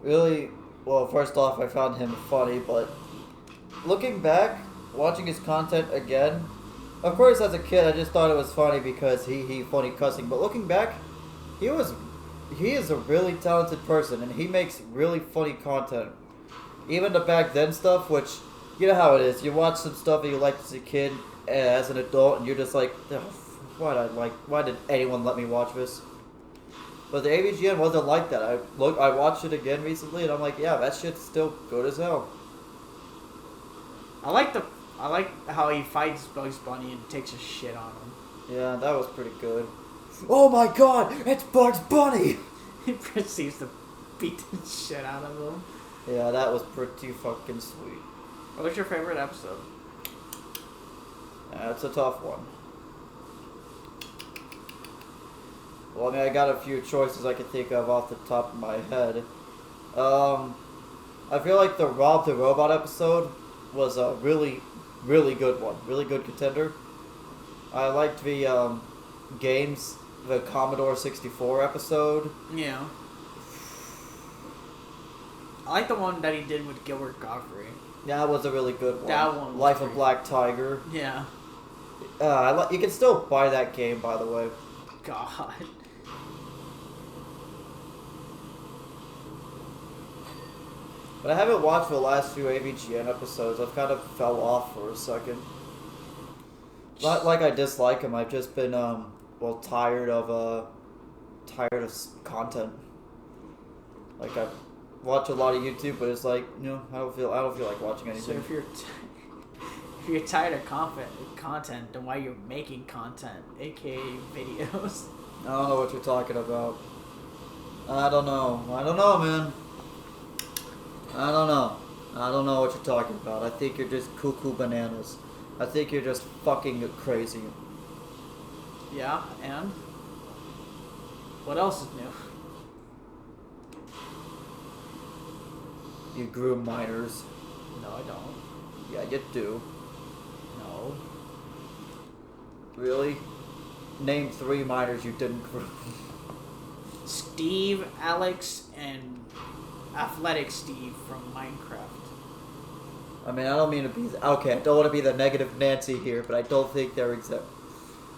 really. Well, first off, I found him funny, but looking back, watching his content again, of course, as a kid, I just thought it was funny because he funny cussing. But looking back, he is a really talented person, and he makes really funny content. Even the back then stuff, which you know how it is. You watch some stuff that you liked as a kid, as an adult, and you're just like, why did anyone let me watch this? But the AVGN wasn't like that. I watched it again recently, and I'm like, yeah, that shit's still good as hell. I like how he fights Bugs Bunny and takes a shit on him. Yeah, that was pretty good. Oh my god, it's Bugs Bunny! He proceeds to beat the shit out of him. Yeah, that was pretty fucking sweet. What was your favorite episode? That's a tough one. Well, I mean, I got a few choices I can think of off the top of my head. I feel like the Rob the Robot episode was a really, really good one. Really good contender. I liked the the Commodore 64 episode. Yeah. I like the one that he did with Gilbert Gottfried. Yeah, that was a really good one. That one was Life great. of Black Tiger. Yeah. You can still buy that game, by the way. God. But I haven't watched the last few AVGN episodes. I've kind of fell off for a second. Not like I dislike them. I've just been tired of content. Like I watch a lot of YouTube, but it's like I don't feel like watching anything. So if you're tired of content, then why you're making content, aka videos? I don't know what you're talking about. I don't know, man. I don't know what you're talking about. I think you're just cuckoo bananas. I think you're just fucking crazy. Yeah, and what else is new? You groom minors. No, I don't. Yeah, you do. No. Really? Name 3 minors you didn't groom. Steve, Alex, and Athletic Steve from Minecraft. I mean, I don't mean to be... Okay, I don't want to be the negative Nancy here, but I don't think they're exempt.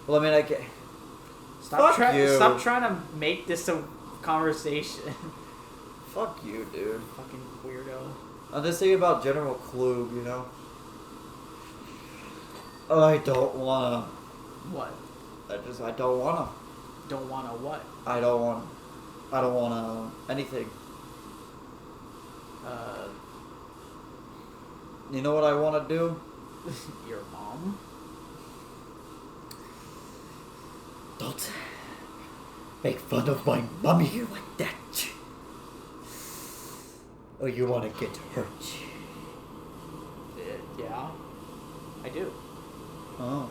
Well, I mean, I get... Stop you. trying to make this a conversation. Fuck you, dude. Fucking weirdo. I'm just thinking about General Klug, you know? I don't wanna... What? I don't wanna. Don't wanna what? I don't wanna... anything. You know what I wanna do? Your mom? Don't make fun of my mummy like that. Or you wanna get hurt. Yeah. I do. Oh.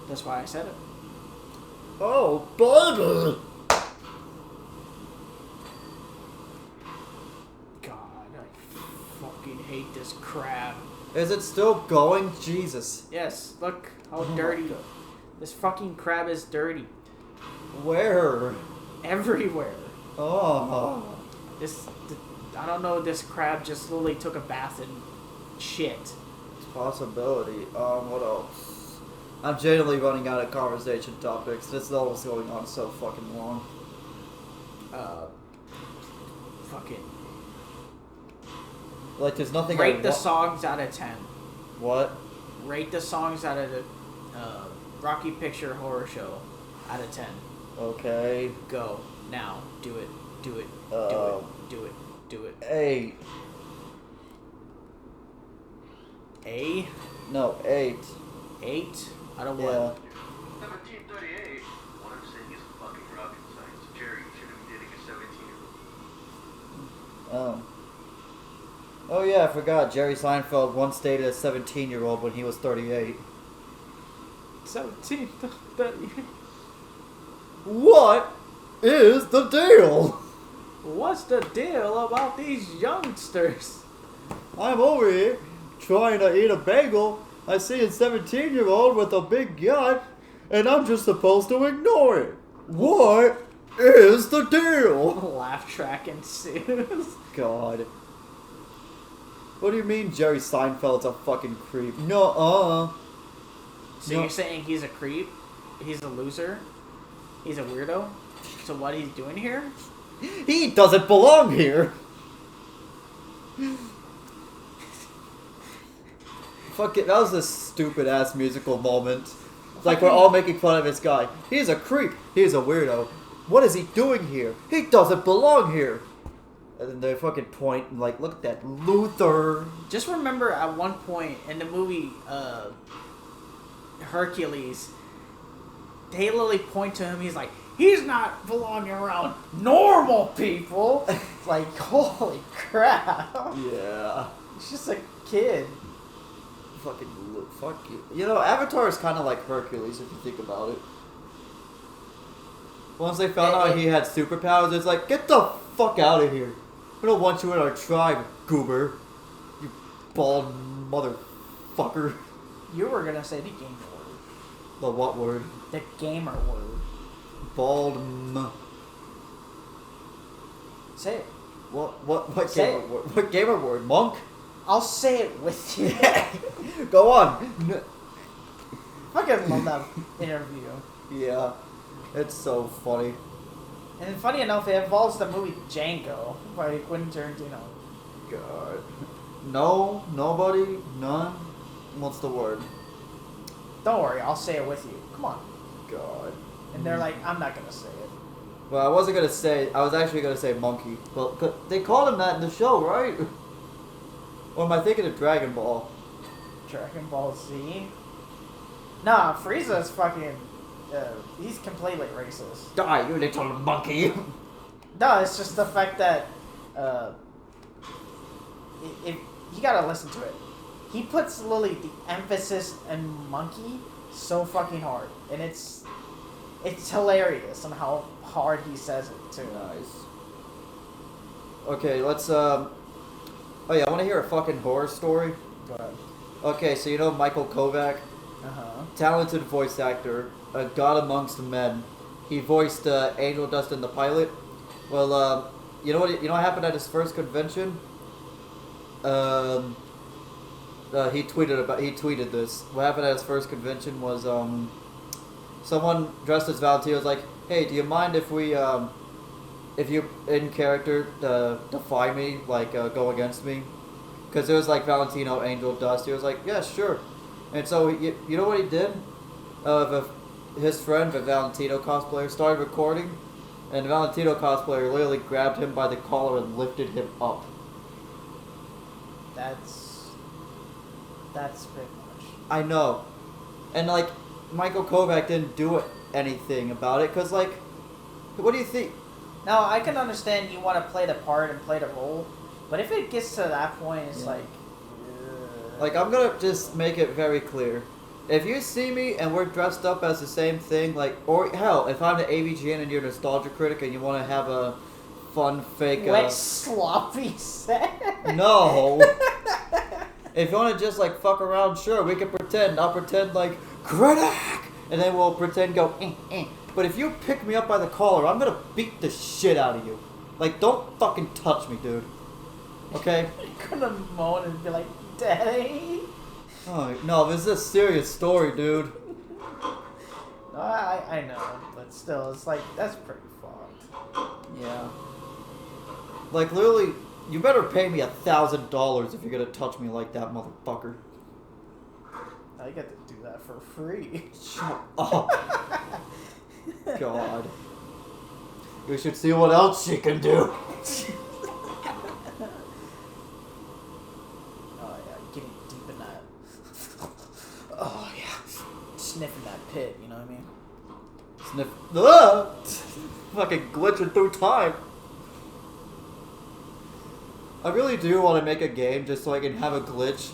That's why I said it. Oh, baby! God, I fucking hate this crab. Is it still going? Jesus. Yes, look how Oh my dirty. God. This fucking crab is dirty. Where? Everywhere. Oh. I don't know, this crab just literally took a bath in shit. It's a possibility. What else? I'm genuinely running out of conversation topics. This is almost going on so fucking long. Fucking. Like, there's nothing Rate the songs out of 10. What? Rate the songs out of Rocky Picture Horror Show out of 10. Okay. Go. Now. Do it. Do it. Uh, Do it. Do it. 8. A? No, 8. 8? Out of Yeah. what? 1738. What I'm saying is fucking rocket science. Jerry, you shouldn't be dating a 17-year-old. Oh yeah, I forgot. Jerry Seinfeld once dated a 17-year-old when he was 38. 17. What is the deal? What's the deal about these youngsters? I'm over here trying to eat a bagel. I see a 17-year-old with a big yacht, and I'm just supposed to ignore it. What is the deal? Laugh track ensues. God. What do you mean Jerry Seinfeld's a fucking creep? No. So No. you're saying he's a creep? He's a loser? He's a weirdo? So what he's doing here? He doesn't belong here. Fuck it, that was a stupid ass musical moment. Like we're all making fun of this guy. He's a creep. He's a weirdo. What is he doing here? He doesn't belong here. And then they fucking point and like, look at that Luther. Just remember at one point in the movie Hercules, they literally point to him, he's like, he's not belonging around normal people. It's like, holy crap. Yeah. He's just a kid. Fuck you. You know, Avatar is kind of like Hercules if you think about it. Once they found out he had superpowers, it's like, get the fuck out of here. We don't want you in our tribe, goober. You bald motherfucker. You were gonna say the gamer word. The what word? The gamer word. Bald Say it. What Say gamer it. word? What gamer word? Monk? I'll say it with you. Go on. Fucking love that interview. Yeah. It's so funny. And funny enough, it involves the movie Django by Quentin Tarantino. God. No, nobody, none. What's the word? Don't worry, I'll say it with you. Come on. God. And they're like, I'm not gonna say it. Well, I wasn't gonna say. I was actually gonna say monkey. Well, they called him that in the show, right? Or am I thinking of Dragon Ball? Dragon Ball Z. Nah, Frieza's fucking. He's completely racist. Die, you little monkey! No, it's just the fact that. If you gotta listen to it, he puts literally the emphasis on monkey so fucking hard, and it's hilarious on how hard he says it too. Nice. Okay, let's Oh yeah, I want to hear a fucking horror story. Go ahead. Okay, so you know Michael Kovac, Uh-huh. talented voice actor, a god amongst men. He voiced Angel Dust in the pilot. Well, you know what happened at his first convention? He tweeted this. What happened at his first convention was someone dressed as Valentino was like, "Hey, do you mind if we if you in character defy me, like go against me?" Because it was like Valentino, Angel Dust. He was like, "Yeah, sure." And so you know what he did? His friend, the Valentino cosplayer, started recording, and the Valentino cosplayer literally grabbed him by the collar and lifted him up. That's pretty much. I know. And, like, Michael Kovac didn't do anything about it, because, like, what do you think? Now, I can understand you want to play the part and play the role, but if it gets to that point, it's Yeah. like... Like, I'm gonna just make it very clear. If you see me and we're dressed up as the same thing, like, or hell, if I'm the AVGN and you're a nostalgia critic and you want to have a fun fake... Wet, sloppy set? No! If you want to just, like, fuck around, sure, we can pretend. I'll pretend, like, critic! And then we'll pretend go, eh. But if you pick me up by the collar, I'm gonna beat the shit out of you. Like, don't fucking touch me, dude. Okay? You're gonna moan and be like, Daddy? Oh, no, this is a serious story, dude. No, I know, but still, it's like, that's pretty fucked. Yeah. Like, literally, you better pay me $1,000 if you're gonna touch me like that, motherfucker. I get to do that it for free. Shut up. God. You should see what else she can do. Oh yeah, getting deep in that. Oh yeah, sniffing that pit. You know what I mean? Sniff. Ah! Fucking glitching through time. I really do want to make a game just so I can have a glitch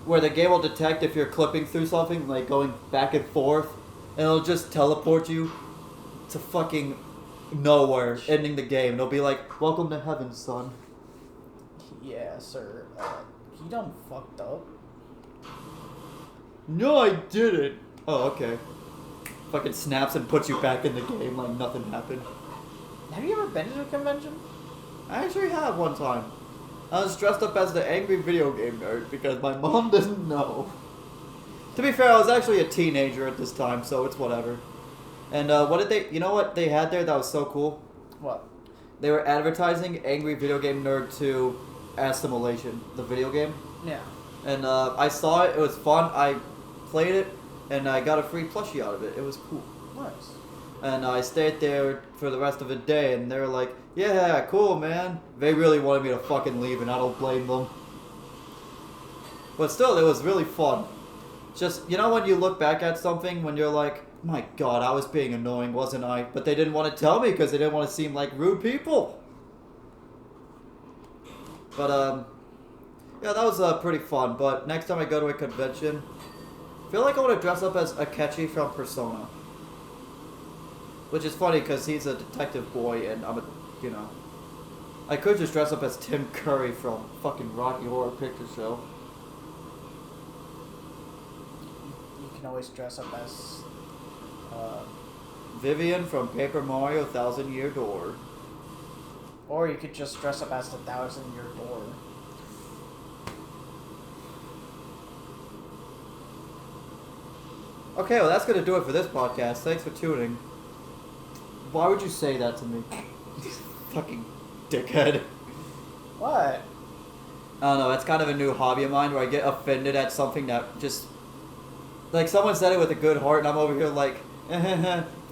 where the game will detect if you're clipping through something, like going back and forth, and it'll just teleport you to fucking nowhere, ending the game. And it'll be like, welcome to heaven, son. Yeah, sir. You done fucked up. No, I didn't. Oh, okay. Fucking snaps and puts you back in the game like nothing happened. Have you ever been to a convention? I actually have one time. I was dressed up as the angry video game nerd because my mom didn't know. To be fair, I was actually a teenager at this time, so it's whatever. And what did they... You know what they had there that was so cool? What? They were advertising Angry Video Game Nerd 2 Assimilation, the video game. Yeah. And I saw it, it was fun, I played it, and I got a free plushie out of it. It was cool. Nice. And I stayed there for the rest of the day, and they were like, yeah, cool, man. They really wanted me to fucking leave, and I don't blame them. But still, it was really fun. Just, you know when you look back at something, when you're like, my god, I was being annoying, wasn't I? But they didn't want to tell me because they didn't want to seem like rude people. But, yeah, that was pretty fun. But next time I go to a convention, I feel like I want to dress up as Akechi from Persona. Which is funny because he's a detective boy and I'm a, you know. I could just dress up as Tim Curry from fucking Rocky Horror Picture Show. You can always dress up as. Vivian from Paper Mario Thousand Year Door. Or you could just dress up as the 1,000-Year Door. Okay, well that's gonna do it for this podcast. Thanks for tuning. Why would you say that to me? Fucking dickhead. What? I don't know, that's kind of a new hobby of mine where I get offended at something that just... Like, someone said it with a good heart and I'm over here like,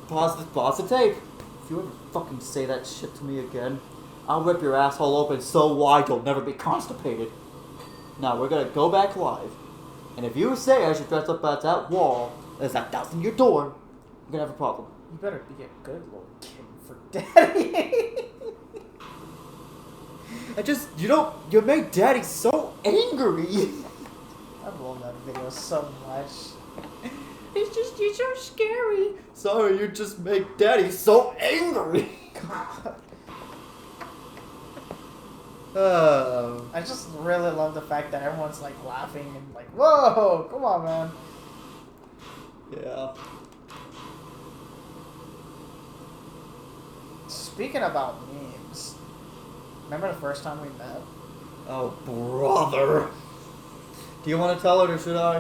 pause the tape. If you ever fucking say that shit to me again, I'll rip your asshole open so wide you'll never be constipated. Now, we're gonna go back live. And if you say I should dress up as that wall, as that 1,000-Year Door, I'm gonna have a problem. You better be a good little kid for daddy. You made Daddy so angry. I love that video so much. You're so scary. Sorry, you just make Daddy so angry. God. I just really love the fact that everyone's like laughing and like, whoa, come on, man. Yeah. Speaking about memes, remember the first time we met? Oh, brother. Do you want to tell it or should I?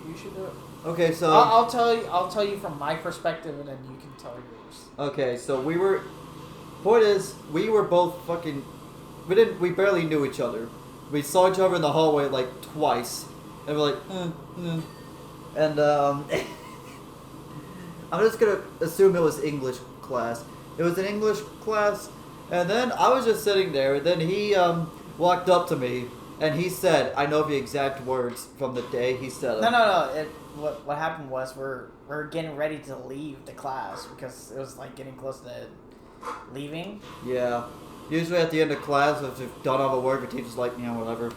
You should do it. Okay, so... I'll tell you from my perspective, and then you can tell yours. Okay, so we were... Point is, we were both fucking... We barely knew each other. We saw each other in the hallway like twice. And we're like, And, I'm just gonna assume it was English class. It was an English class, and then I was just sitting there, and then he, walked up to me, and he said, I know the exact words from the day he said them. No. What happened was we're getting ready to leave the class because it was like getting close to leaving. Yeah. Usually at the end of class, if you've done all the work, the teacher's like, you know, whatever.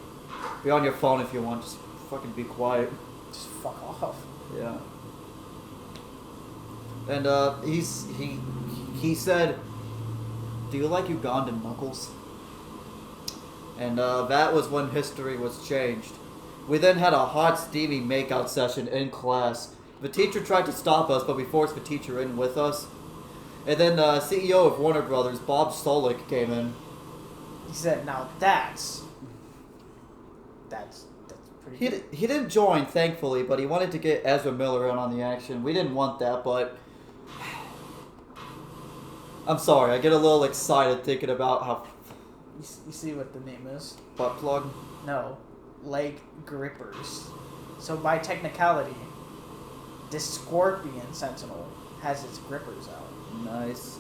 Be on your phone if you want, just fucking be quiet. Just fuck off. Yeah. And, he said, do you like Ugandan knuckles? And, that was when history was changed. We then had a hot, steamy makeout session in class. The teacher tried to stop us, but we forced the teacher in with us. And then, CEO of Warner Brothers, Bob Solik, came in. He said, now that's pretty He didn't join, thankfully, but he wanted to get Ezra Miller in on the action. We didn't want that, but... I'm sorry, I get a little excited thinking about how... You see what the name is? Butt plug? No. Leg grippers. So by technicality, this Scorpion Sentinel has its grippers out. Nice.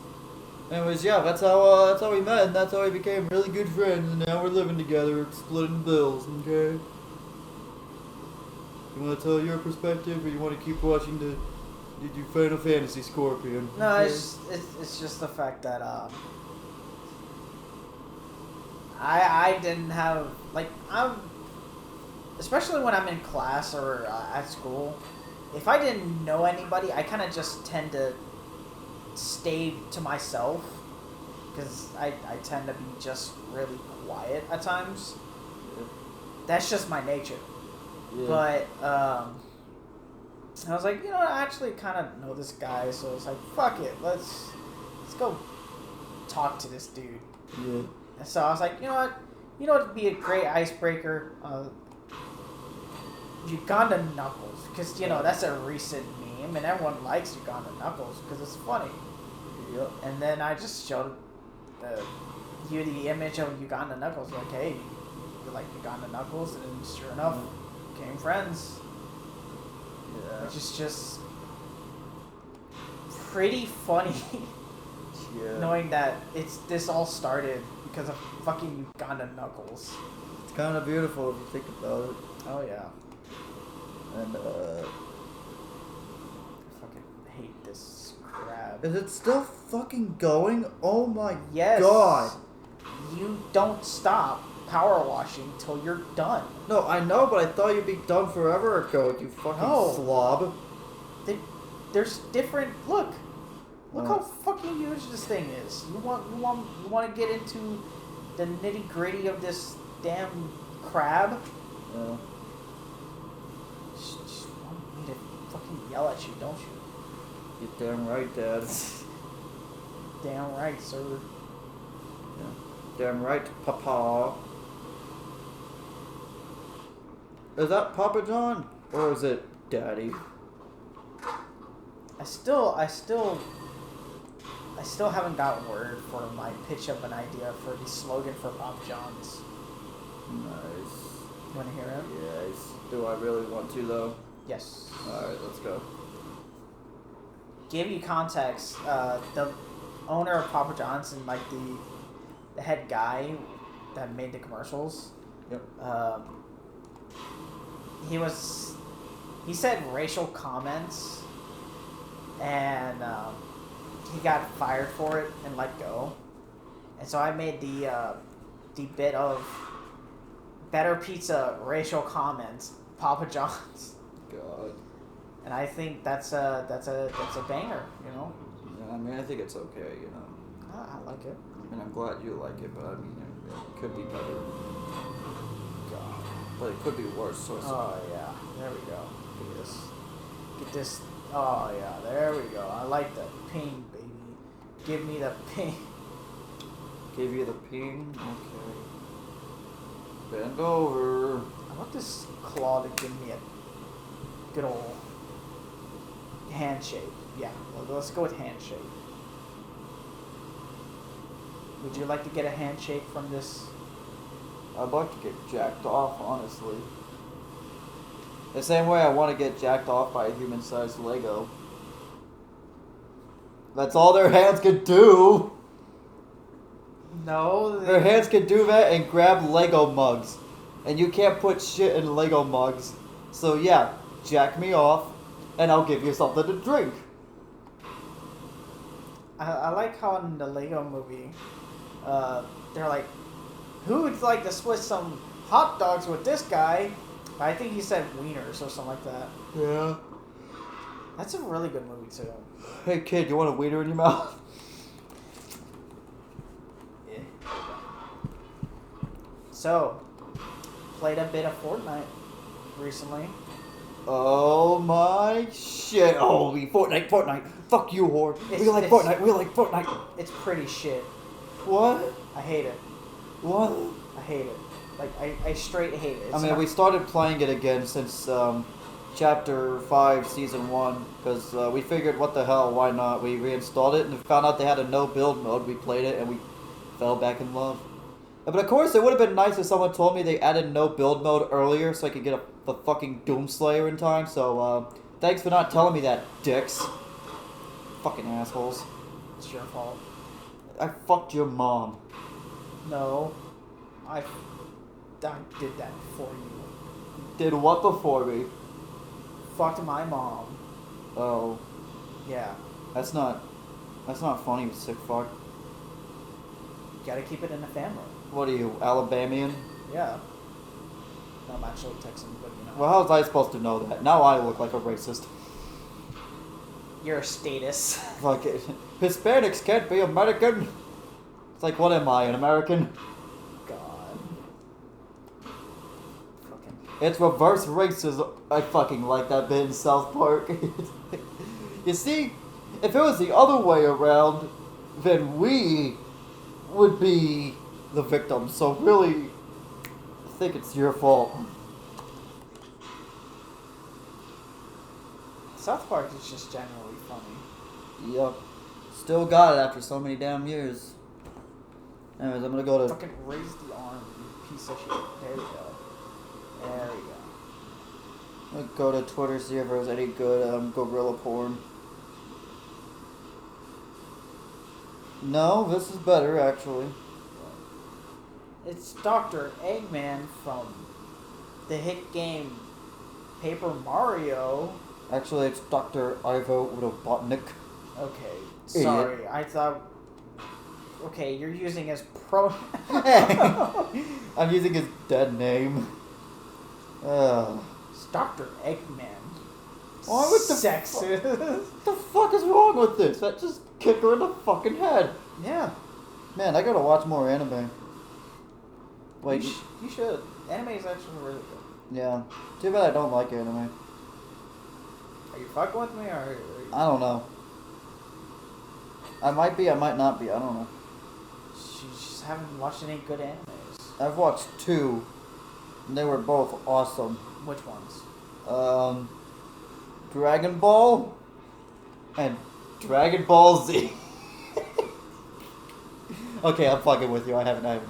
Anyways, yeah, that's how we met, and that's how we became really good friends, and now we're living together, splitting bills. Okay. You want to tell your perspective, or you want to keep watching the Final Fantasy Scorpion? No, Okay. it's just the fact that I didn't have like especially when I'm in class or at school. If I didn't know anybody, I kind of just tend to stay to myself because I tend to be just really quiet at times. Yeah. That's just my nature. Yeah. But I was like, I actually kind of know this guy, so it's like, fuck it, let's go talk to this dude. Yeah. And so I was like, you know what would be a great icebreaker? Uganda Knuckles, because that's a recent meme, and everyone likes Uganda Knuckles because it's funny. Yep. And then I just showed you the image of Uganda Knuckles, like, hey, you like Uganda Knuckles, and sure enough, became friends. Yeah. Which is just pretty funny, Yeah. knowing that this all started because of fucking Uganda Knuckles. It's kind of beautiful if you think about it. Oh yeah. And I fucking hate this crab. is it still fucking going? Oh my Yes. god. You don't stop power washing till you're done. No, I know, but I thought you'd be done forever ago, you fucking No. slob. There's different. Look What? how fucking huge this thing is. You want to get into the nitty gritty of this damn crab? Yeah. Just want me to fucking yell at you, don't you? You're damn right, Dad. Damn right, sir. Damn right, Papa. Is that Papa John? Or is it Daddy? I still haven't got word for my pitch of an idea for the slogan for Papa John's. Nice. You want to hear it? Yes. Do I really want to, though? Yes. Alright, let's go. Give you context. The owner of Papa John's and like the head guy that made the commercials. Yep. He said racial comments, and he got fired for it and let go. And so I made the bit of better pizza, racial comments, Papa John's, God. and I think that's a banger, Yeah, I mean, I think it's okay, you know. I like it. I mean, I'm glad you like it, but I mean, it could be better. God. But it could be worse, so it's Oh yeah, there we go. Get this. Oh yeah, there we go. I like the ping, baby. Give me the ping. Give you the ping? Okay. Bend over. I want this claw to give me a good old handshake. Yeah, well, let's go with handshake. Would you like to get a handshake from this? I'd like to get jacked off, honestly. The same way I want to get jacked off by a human-sized Lego. That's all their hands can do. No. Their hands can do that and grab Lego mugs. And you can't put shit in Lego mugs. So yeah, jack me off, and I'll give you something to drink. I like how in the Lego movie, they're like, who would like to split some hot dogs with this guy? I think he said wieners or something like that. Yeah. That's a really good movie too. Hey kid, you want a wiener in your mouth? Yeah. So, played a bit of Fortnite recently. Oh my shit. Oh, Fortnite. Fuck you, whore. We like Fortnite. It's pretty shit. What? I hate it. What? I hate it. Like, I straight hate it. I mean, we started playing it again since Chapter 5, Season 1, because we figured, what the hell, why not? We reinstalled it and found out they had a no-build mode. We played it and we fell back in love. But of course, it would have been nice if someone told me they added no-build mode earlier so I could get the fucking Doomslayer in time, so Thanks for not telling me that, dicks. Fucking assholes. It's your fault. I fucked your mom. No. I did that for you. Did what before me? Fucked my mom. Oh, Yeah. that's not funny, you sick fuck. Gotta keep it in the family. What are you, Alabamian? Yeah. No, I'm actually Texan, but you know. Well, how was I supposed to know that? Now I look like a racist. You're a status. Fuck it. Hispanics can't be American. It's like, what am I, an American? God. Fucking. It's reverse racism. I fucking like that bit in South Park. You see, if it was the other way around, then we would be the victims. So really, I think it's your fault. South Park is just generally funny. Yep. Still got it after so many damn years. Anyways, I'm gonna go to... Fucking raise the arm, you piece of shit. There we go. There we go. I'm gonna go to Twitter, see if there's any good gorilla porn. No, this is better, actually. It's Dr. Eggman from the hit game Paper Mario. Actually, it's Dr. Ivo Robotnik. Okay, Idiot. sorry. I thought. Okay, you're using his pro. I'm using his dead name. It's Dr. Eggman. Why would the sexist? What the fuck is wrong with this? That just kicked her in the fucking head. Yeah. Man, I gotta watch more anime. Wait, You should. Anime is actually really good. yeah. Too bad I don't like anime. Are you fucking with me or? I don't know. I might be, I might not be, I don't know. You just haven't watched any good animes. I've watched 2, and they were both awesome. Which ones? Dragon Ball and Dragon Ball Z. Okay, I'm fucking with you. I haven't.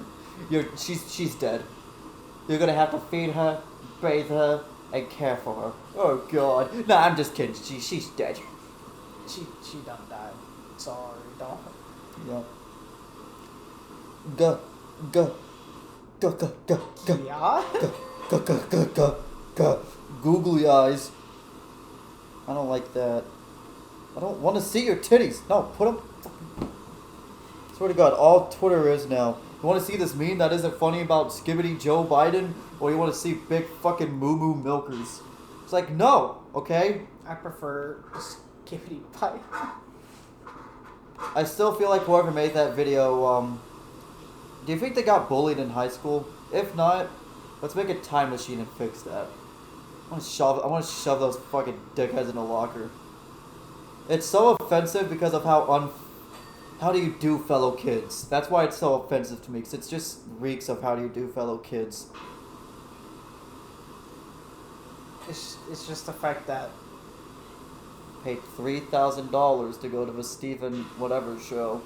She's dead. You're gonna have to feed her, bathe her, and care for her. Oh God. Nah, I'm just kidding. She's dead. She done died. Sorry, don't. Yeah. Go. Yeah. Go. Googly eyes. I don't like that. I don't want to see your titties. No, put them. Swear to God, all Twitter is now. You want to see this meme that isn't funny about Skibbity Joe Biden, or you want to see big fucking moo moo milkers? It's like, no, okay? I prefer Skibbity Pie. I still feel like whoever made that video, do you think they got bullied in high school? If not, let's make a time machine and fix that. I want to shove those fucking dickheads in a locker. It's so offensive because of how do you do, fellow kids? That's why it's so offensive to me, because it just reeks of how do you do, fellow kids. It's just the fact that Paid $3,000 to go to the Stephen whatever show.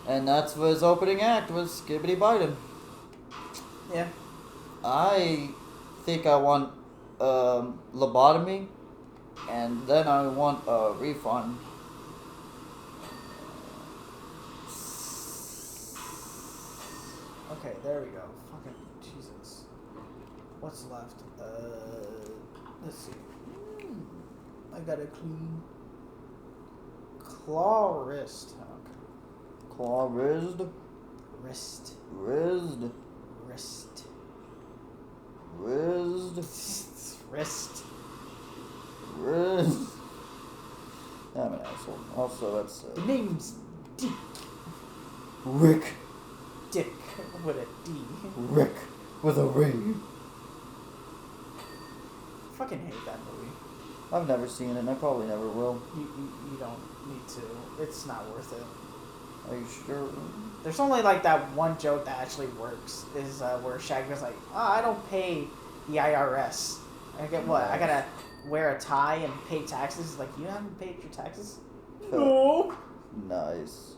And that's his opening act was Skibbity Biden. yeah. I think I want lobotomy, and then I want a refund. Okay, there we go. Fucking Jesus. What's left? Let's see. I got a clean claw wrist. Okay. Claw wrist. Wrist. Wrist. Wrist. Wrist. Wrist. Wrist. I'm an asshole. Also, that's The name's Dick. Rick. Dick with a D. Rick with a ring. Fucking hate that movie. I've never seen it, and I probably never will. You don't need to. It's not worth it. Are you sure? There's only like that one joke that actually works. Is where Shaggy's like, I don't pay the IRS. I get what? I gotta wear a tie and pay taxes. He's like, you haven't paid your taxes? No. Nice.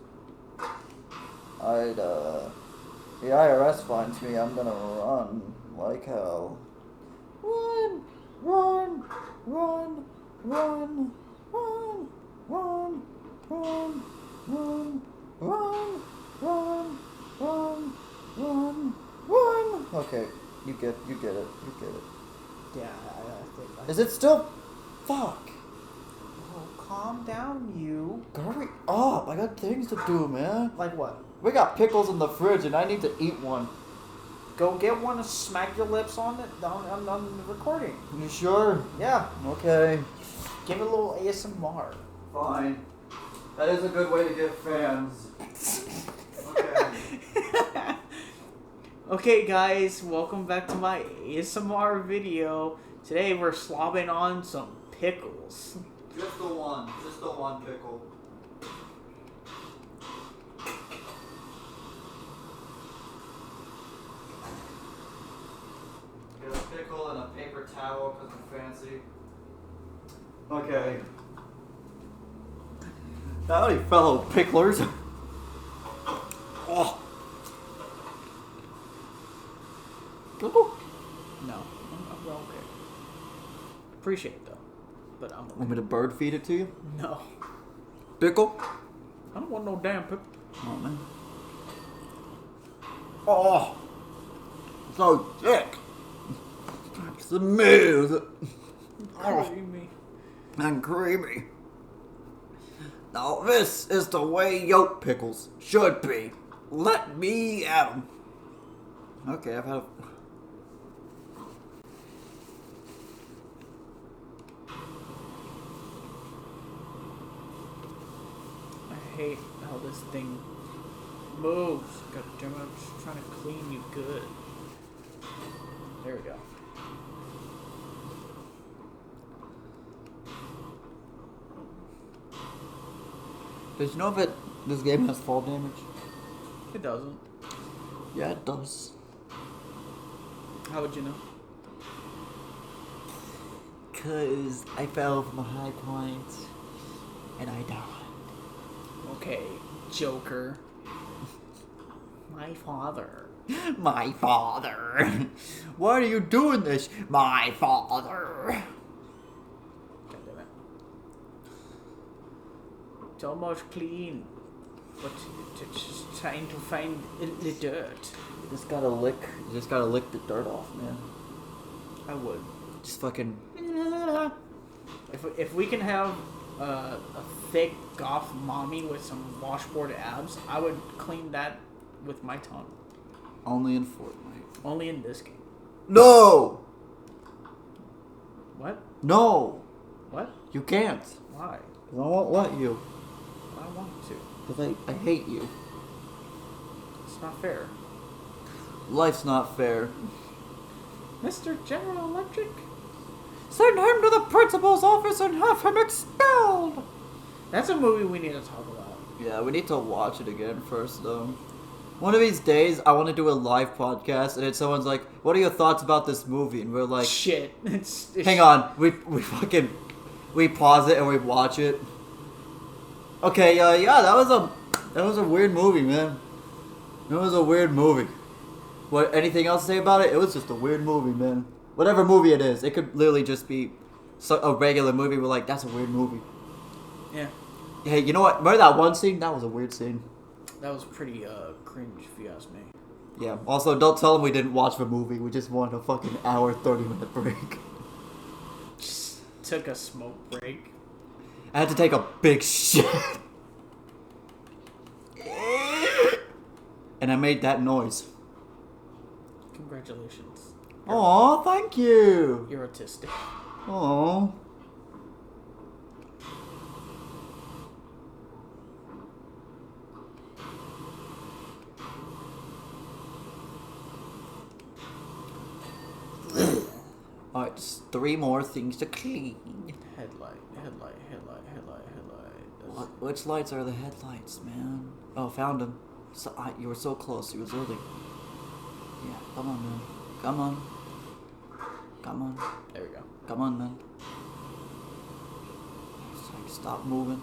The IRS finds me, I'm gonna run like hell. Run, run, run, run, run, run, run, run, run, run, run, run, run. Okay, you get it. Yeah, I think. Is it still? Fuck. Oh, calm down, you. Hurry up! I got things to do, man. Like what? We got pickles in the fridge, and I need to eat one. Go get one and smack your lips on it on the recording. You sure? Yeah. Okay. Give it a little ASMR. Fine. That is a good way to get fans. Okay. Okay, guys, welcome back to my ASMR video. Today we're slobbing on some pickles. Just the one pickle. Get a pickle and a paper towel because I'm fancy. Okay. Howdy, fellow picklers. Oh. Pickle? No, I'm okay. Appreciate it though, but I'm Want me to bird feed it to you? no. Pickle? I don't want no damn pickle. Oh, man. Oh, so thick. Smooth. Creamy. And creamy. Now this is the way yolk pickles should be. Let me at 'em. Okay, I've had I hate how this thing moves. God damn it, I'm just trying to clean you good. There we go. Did you know that this game has fall damage? It doesn't. Yeah, it does. How would you know? 'Cause I fell from a high point and I died. Okay, Joker. My father. My father. Why are you doing this? My father. God damn it. It's almost clean, but it's just trying to find the dirt. You just gotta lick the dirt off, man. I would. Just fucking. If we can have a thick goth mommy with some washboard abs, I would clean that with my tongue. Only in Fortnite. Only in this game. No! What? No! What? You can't. Why? 'Cause I won't let you. I want to. Because I hate you. It's not fair. Life's not fair. Mr. General Electric? Send him to the principal's office and have him expelled! That's a movie we need to talk about. Yeah, we need to watch it again first, though. One of these days, I want to do a live podcast, and then someone's like, "What are your thoughts about this movie?" And we're like, Shit. "Hang on, we pause it and we watch it." Okay, yeah, that was a weird movie, man. It was a weird movie. What? Anything else to say about it? It was just a weird movie, man. Whatever movie it is, it could literally just be a regular movie. We're like, that's a weird movie. Yeah. Hey, you know what? Remember that one scene? That was a weird scene. That was pretty cringe, if you ask me. Yeah. Also, don't tell them we didn't watch the movie. We just wanted a fucking hour, 30-minute break. Just took a smoke break. I had to take a big shit. And I made that noise. Congratulations. Aw, thank you. You're autistic. Aw. Alright, just 3 more things to clean. Headlight. Which lights are the headlights, man? Oh, found them. So, you were so close. You was early. Yeah, come on, man. Come on. Come on. There we go. Come on, man. It's like, stop moving.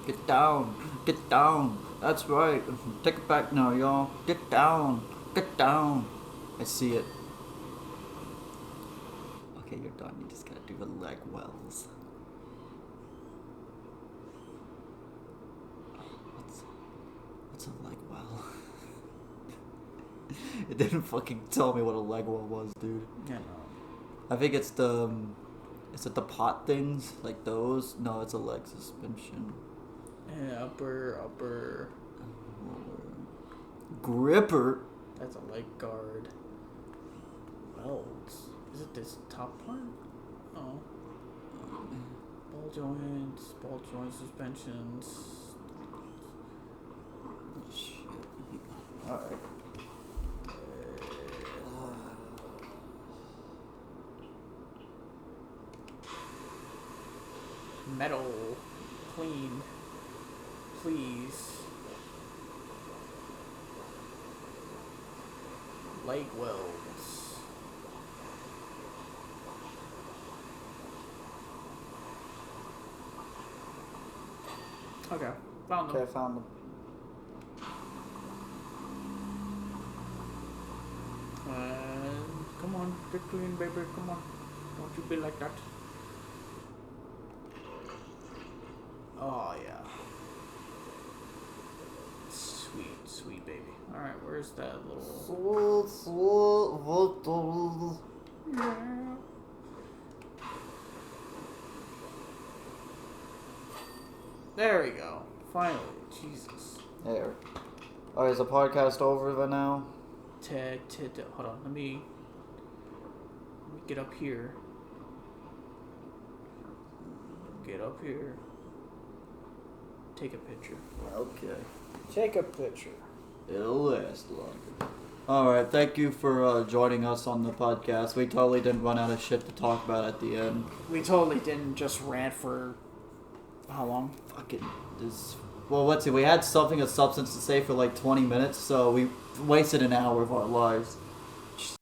Get down. Get down. That's right. Take it back now, y'all. Get down. Get down. I see it. Okay, you're done. You just gotta do the leg wells. What's a leg well? It didn't fucking tell me what a leg well was, dude. Yeah, no. I think it's the... Is it the pot things? Like those? No, it's a leg suspension. Yeah, upper. Gripper? That's a leg guard. Welds. Is it this top part? Oh. Ball joints, suspensions. Shit. Alright. Metal. Clean. Please. Leg welds. Okay, found them. Okay, I found them. Come on, get clean, baby. Come on. Don't you be like that. Oh, yeah. Sweet baby. Alright, where's that little... Yeah. There we go. Finally. Jesus. There. Alright, is the podcast over by now? Hold on, let me get up here. Get up here. Take a picture. Okay. Take a picture. It'll last longer. Alright, thank you for joining us on the podcast. We totally didn't run out of shit to talk about at the end. We totally didn't just rant for how long? Fucking this. Well, let's see. We had something of substance to say for like 20 minutes, so we wasted an hour of our lives.